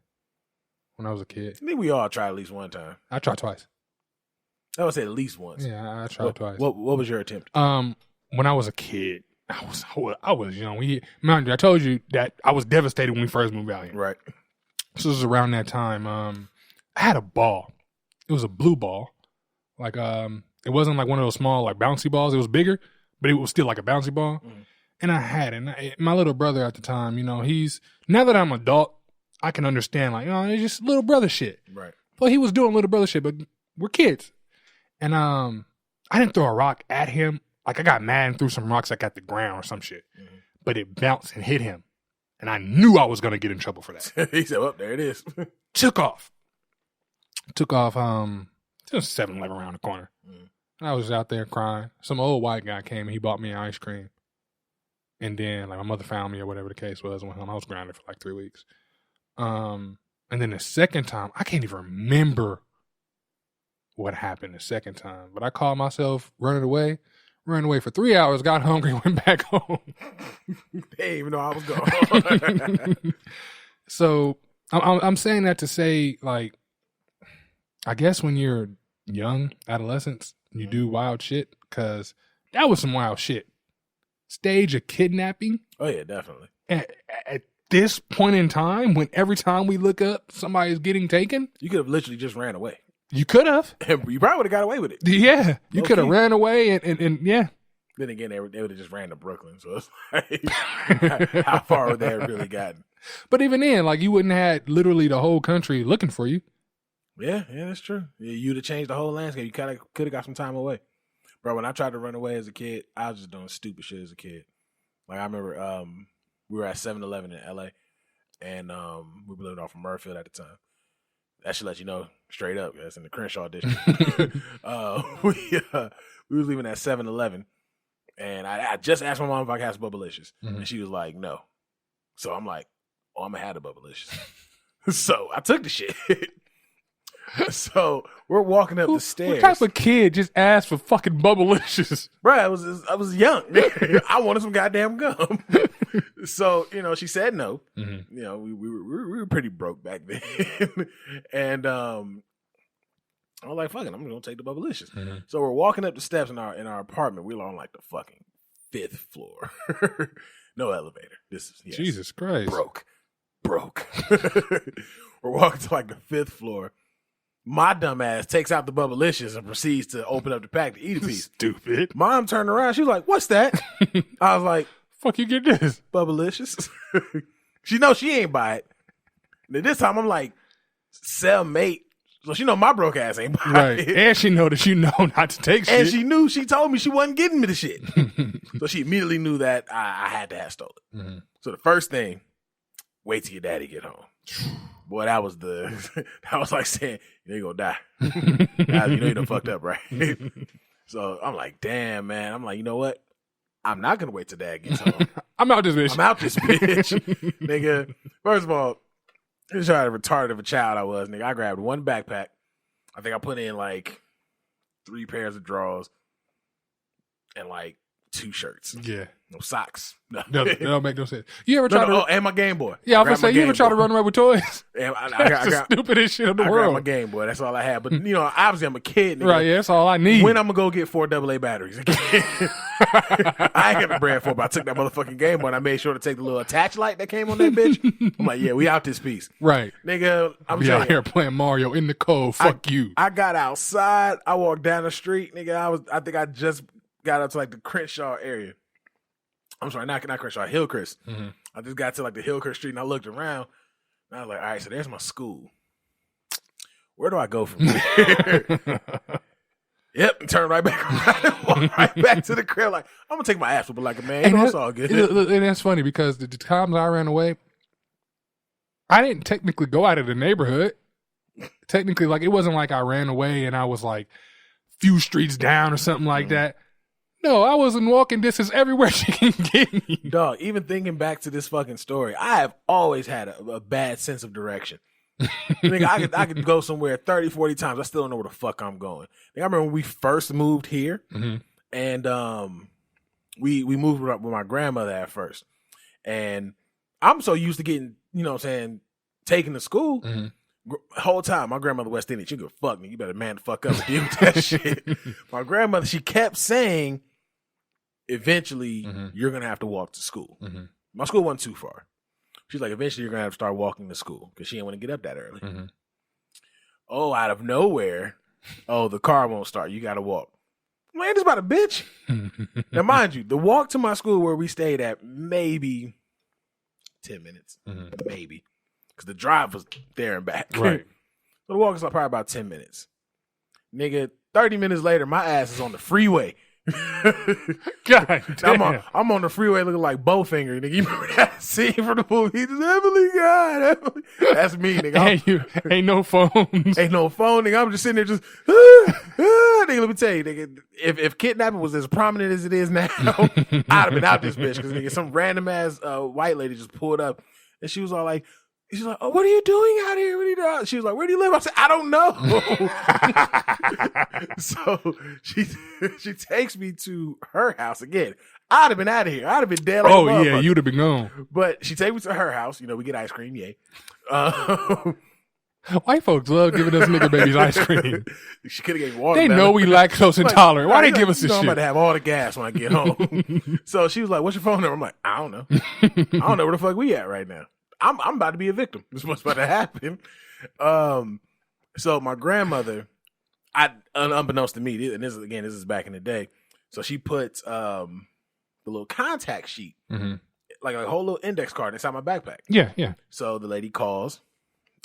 when I was a kid. I think we all tried at least one time. I tried twice. I would say at least once. Yeah, I tried twice. What was your attempt? When I was a kid, I was young. Mind you, I told you that I was devastated when we first moved out here. Right. So this was around that time. I had a ball. It was a blue ball. Like it wasn't like one of those small like bouncy balls. It was bigger, but it was still like a bouncy ball. And I had it. And my little brother at the time, he's, now that I'm an adult, I can understand, like, it's just little brother shit. Right. Well, he was doing little brother shit, but we're kids. And I didn't throw a rock at him. Like, I got mad and threw some rocks like at the ground or some shit. But it bounced and hit him. And I knew I was going to get in trouble for that. He said, well, there it is. Took off, just 7-Eleven around the corner. I was out there crying. Some old white guy came and he bought me an ice cream. And then, like, my mother found me or whatever the case was. I was grounded for like 3 weeks. And then the second time, I can't even remember what happened the second time. But I called myself running away for 3 hours, got hungry, went back home. They didn't even know I was gone. So, I'm saying that to say, like, I guess when you're young, adolescents, you do wild shit, because that was some wild shit. Stage a kidnapping. Oh, yeah, definitely. At this point in time, when every time we look up, somebody's getting taken. You could have literally just ran away. You could have. And you probably would have got away with it. Yeah. You could have ran away and yeah. Then again, they would have just ran to Brooklyn. So it's like, how far would they have really gotten? But even then, like, you wouldn't have had literally the whole country looking for you. Yeah, that's true. You'd have changed the whole landscape. You kind of could have got some time away. Bro, when I tried to run away as a kid, I was just doing stupid shit as a kid. Like, I remember we were at 7-Eleven in L.A., and we were living off of Murrayfield at the time. That should let you know straight up. That's in the Crenshaw district. We was leaving at 7-Eleven, and I just asked my mom if I could have some Bubblicious, and she was like, no. So I'm like, oh, I'm going to have the Bubblicious. So I took the shit. So we're walking up the stairs. What type of kid just asked for fucking Bubblicious? Bro, I was young. I wanted some goddamn gum. So, she said no. Mm-hmm. We were pretty broke back then. And I was like, fuck it, I'm gonna take the Bubblicious. Mm-hmm. So we're walking up the steps in our apartment. We're on like the fucking 5th floor. No elevator. This is Jesus Christ. Broke. We're walking to like the 5th floor. My dumb ass takes out the Bubblicious and proceeds to open up the pack to eat a piece. Stupid. Mom turned around. She was like, "What's that?" I was like, "Fuck you get this Bubblicious." She knows she ain't buy it. And this time I'm like, "Sell mate." So she know my broke ass ain't buy it. And she know that you know not to take shit. And she told me she wasn't getting me the shit. So she immediately knew that I had to have stole it. Mm-hmm. So the first thing, wait till your daddy get home. Boy, that was like saying, you're gonna die. You know you done fucked up, right? So I'm like, damn, man. I'm like, you know what? I'm not gonna wait till dad gets home. I'm out this bitch. Nigga. First of all, this is how retarded of a child I was, nigga. I grabbed one backpack. I think I put in like 3 pairs of drawers and like 2 shirts. Yeah. No socks. No. That don't make no sense. You ever try to... and my Game Boy. Yeah, I was going to say, you ever try to run away with toys? Yeah, I That's the stupidest shit in the world. I grabbed my Game Boy. That's all I had. But, obviously I'm a kid. Nigga. Right, yeah, that's all I need. When I'm going to go get 4 AA batteries? I ain't got the bread for it, but I took that motherfucking Game Boy and I made sure to take the little attach light that came on that bitch. I'm like, yeah, we out this piece. Right. Nigga, I'm out here playing Mario in the cold. Fuck you. I got outside. I walked down the street. Nigga, I think I just got up to like the Crenshaw area. I'm sorry, not Crenshaw, Hillcrest. Mm-hmm. I just got to like the Hillcrest Street and I looked around and I was like, all right, so there's my school. Where do I go from here? Yep, and turn right back around, walk right back to the crib. Like, I'm gonna take my ass whooping like a man. It's all good. And that's funny because the times I ran away, I didn't technically go out of the neighborhood. Technically, like it wasn't like I ran away and I was like few streets down or something like that. No, I was in walking distance everywhere she can get me. Dog, even thinking back to this fucking story, I have always had a bad sense of direction. Nigga, I could go somewhere 30, 40 times. I still don't know where the fuck I'm going. Nigga, I remember when we first moved here, and we moved with my grandmother at first. And I'm so used to getting, taken to school. Mm-hmm. Whole time, my grandmother West Indian, she go, fuck me, you better man the fuck up and deal with that shit. My grandmother, she kept saying, eventually, you're going to have to walk to school. Mm-hmm. My school wasn't too far. She's like, eventually you're going to have to start walking to school because she didn't want to get up that early. Mm-hmm. Oh, out of nowhere, the car won't start. You got to walk. Man, this about a bitch. Now, mind you, the walk to my school where we stayed at maybe 10 minutes. Mm-hmm. Maybe. Because the drive was there and back. Right. So the walk is probably about 10 minutes. Nigga, 30 minutes later, my ass is on the freeway. God damn. I'm on the freeway looking like Bowfinger, nigga. You remember that scene from the movie? He's Emily, God, Emily. That's me, nigga. Ain't no phones. Ain't no phone, nigga. I'm just sitting there just, nigga, let me tell you, nigga, if kidnapping was as prominent as it is now, I'd have been out this bitch because, nigga, some random ass white lady just pulled up and she was all like, she's like, oh, what are you doing out here? What are you doing? She was like, where do you live? I said, I don't know. So she takes me to her house again. I'd have been out of here. I'd have been dead. Like yeah, you'd have been gone. But she takes me to her house. We get ice cream. Yay. White folks love giving us nigga babies ice cream. She could have gave water. They know we lactose intolerant. Why they give us this shit? I'm about to have all the gas when I get home. So she was like, what's your phone number? I'm like, I don't know. I don't know where the fuck we at right now. I'm about to be a victim. This is what's about to happen. So my grandmother, unbeknownst to me, and this is back in the day. So she puts the little contact sheet, like a whole little index card inside my backpack. Yeah, yeah. So the lady calls.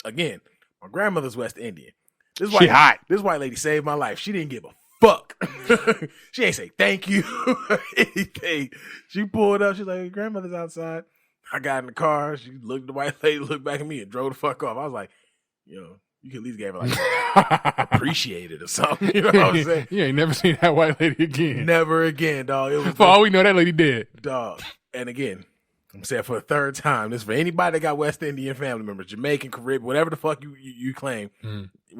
Again, my grandmother's West Indian. This white lady saved my life. She didn't give a fuck. She ain't say thank you. Anything. She pulled up. She's like, your grandmother's outside. I got in the car. She looked at the white lady, looked back at me, and drove the fuck off. I was like, you can at least give her like appreciate it or something. You know what I'm saying? You ain't never seen that white lady again. Never again, dog. It was for all we know, that lady dead. Dog. And again, I'm saying for the third time, this is for anybody that got West Indian family members, Jamaican, Caribbean, whatever the fuck you claim. When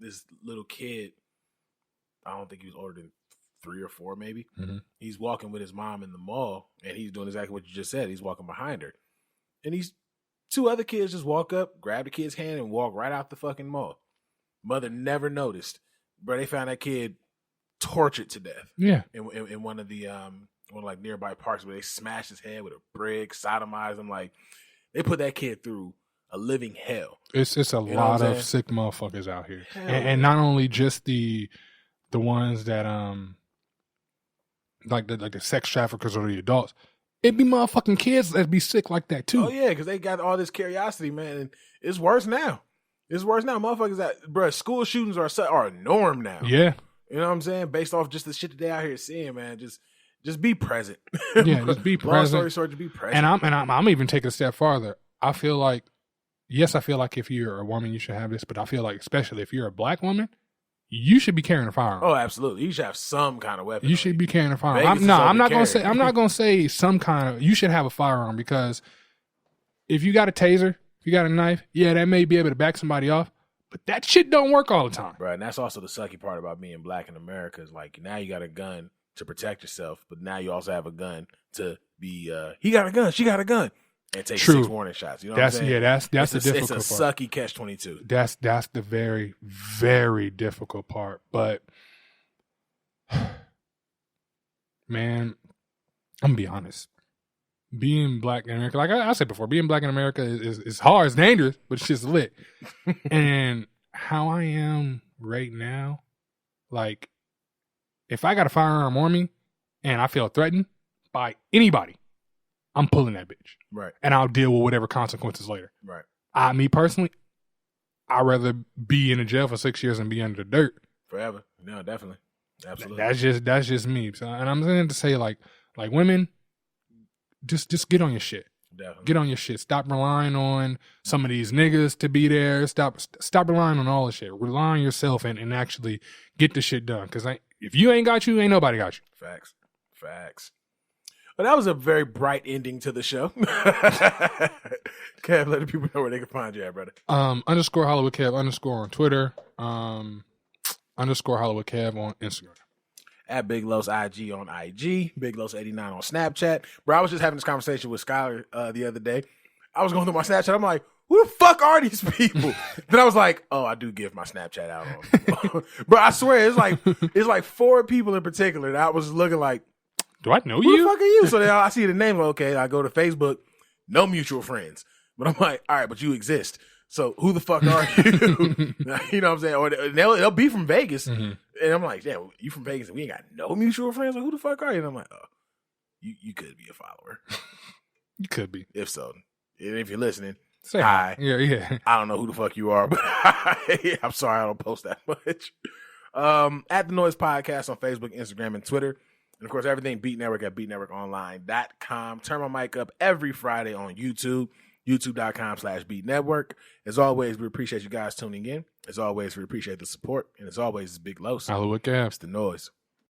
this little kid. I don't think he was older than 3 or 4, maybe. Mm-hmm. He's walking with his mom in the mall, and he's doing exactly what you just said. He's walking behind her, and these 2 other kids just walk up, grab the kid's hand, and walk right out the fucking mall. Mother never noticed, bro. They found that kid tortured to death. Yeah, in one of the one of like nearby parks where they smashed his head with a brick, sodomized him. Like they put that kid through a living hell. It's a lot of sick motherfuckers out here, and not only just the ones that like the sex traffickers or the adults. It be motherfucking kids that be sick like that too. Oh yeah, because they got all this curiosity, man. And it's worse now. It's worse now. Motherfuckers that, bro, school shootings are a norm now. Yeah. You know what I'm saying? Based off just the shit that they out here seeing, man. Just be present. Yeah, just be present. Long story short, just be present. And I'm even taking a step farther. I feel like if you're a woman, you should have this, but I feel like especially if you're a black woman, you should be carrying a firearm. Oh, absolutely. You should have some kind of weapon. You should be carrying a firearm. I'm not gonna say some kind of. You should have a firearm because if you got a taser, if you got a knife, yeah, that may be able to back somebody off, but that shit don't work all the time. Right, and that's also the sucky part about being black in America is like now you got a gun to protect yourself, but now you also have a gun to be. He got a gun, she got a gun, and take 6 warning shots. You know what I'm saying? Yeah, that's the difficult part. It's a sucky catch-22. That's the very, very difficult part. But man, I'm gonna be honest. Being black in America, like I said before, being black in America is hard, it's dangerous, but it's just lit. And how I am right now, like, if I got a firearm on me and I feel threatened by anybody, I'm pulling that bitch. Right. And I'll deal with whatever consequences later. Right. Me personally, I'd rather be in a jail for 6 years and be under the dirt. Forever. No, definitely. Absolutely. That's just me. So, and I'm saying to say like women, just get on your shit. Definitely. Get on your shit. Stop relying on some of these niggas to be there. Stop relying on all the shit. Rely on yourself and actually get the shit done. Because if you ain't got you, ain't nobody got you. Facts. Well, that was a very bright ending to the show. Kev, let the people know where they can find you at, brother. _ Hollywood Kev _ on Twitter. _ Hollywood Kev on Instagram. At Big Los IG on IG, Big Los 89 on Snapchat. Bro, I was just having this conversation with Skylar the other day. I was going through my Snapchat. I'm like, who the fuck are these people? Then I was like, oh, I do give my Snapchat out on. Bro, I swear, it's like 4 people in particular that I was looking like, do I know who you? Who the fuck are you? So then I see the name. Okay, I go to Facebook, no mutual friends. But I'm like, all right, but you exist. So who the fuck are you? You know what I'm saying? Or they'll be from Vegas. Mm-hmm. And I'm like, yeah, you from Vegas and we ain't got no mutual friends? Like, who the fuck are you? And I'm like, oh, you could be a follower. You could be. If so. And if you're listening, say hi. Yeah. I don't know who the fuck you are, but I'm sorry I don't post that much. At the Noize Podcast on Facebook, Instagram, and Twitter. And of course, everything Beat Network at beatnetworkonline.com. Turn my mic up every Friday on YouTube. YouTube.com/Beat Network. As always, we appreciate you guys tuning in. As always, we appreciate the support. And as always, it's Big Los. Hollywood Kev. It's the Noize.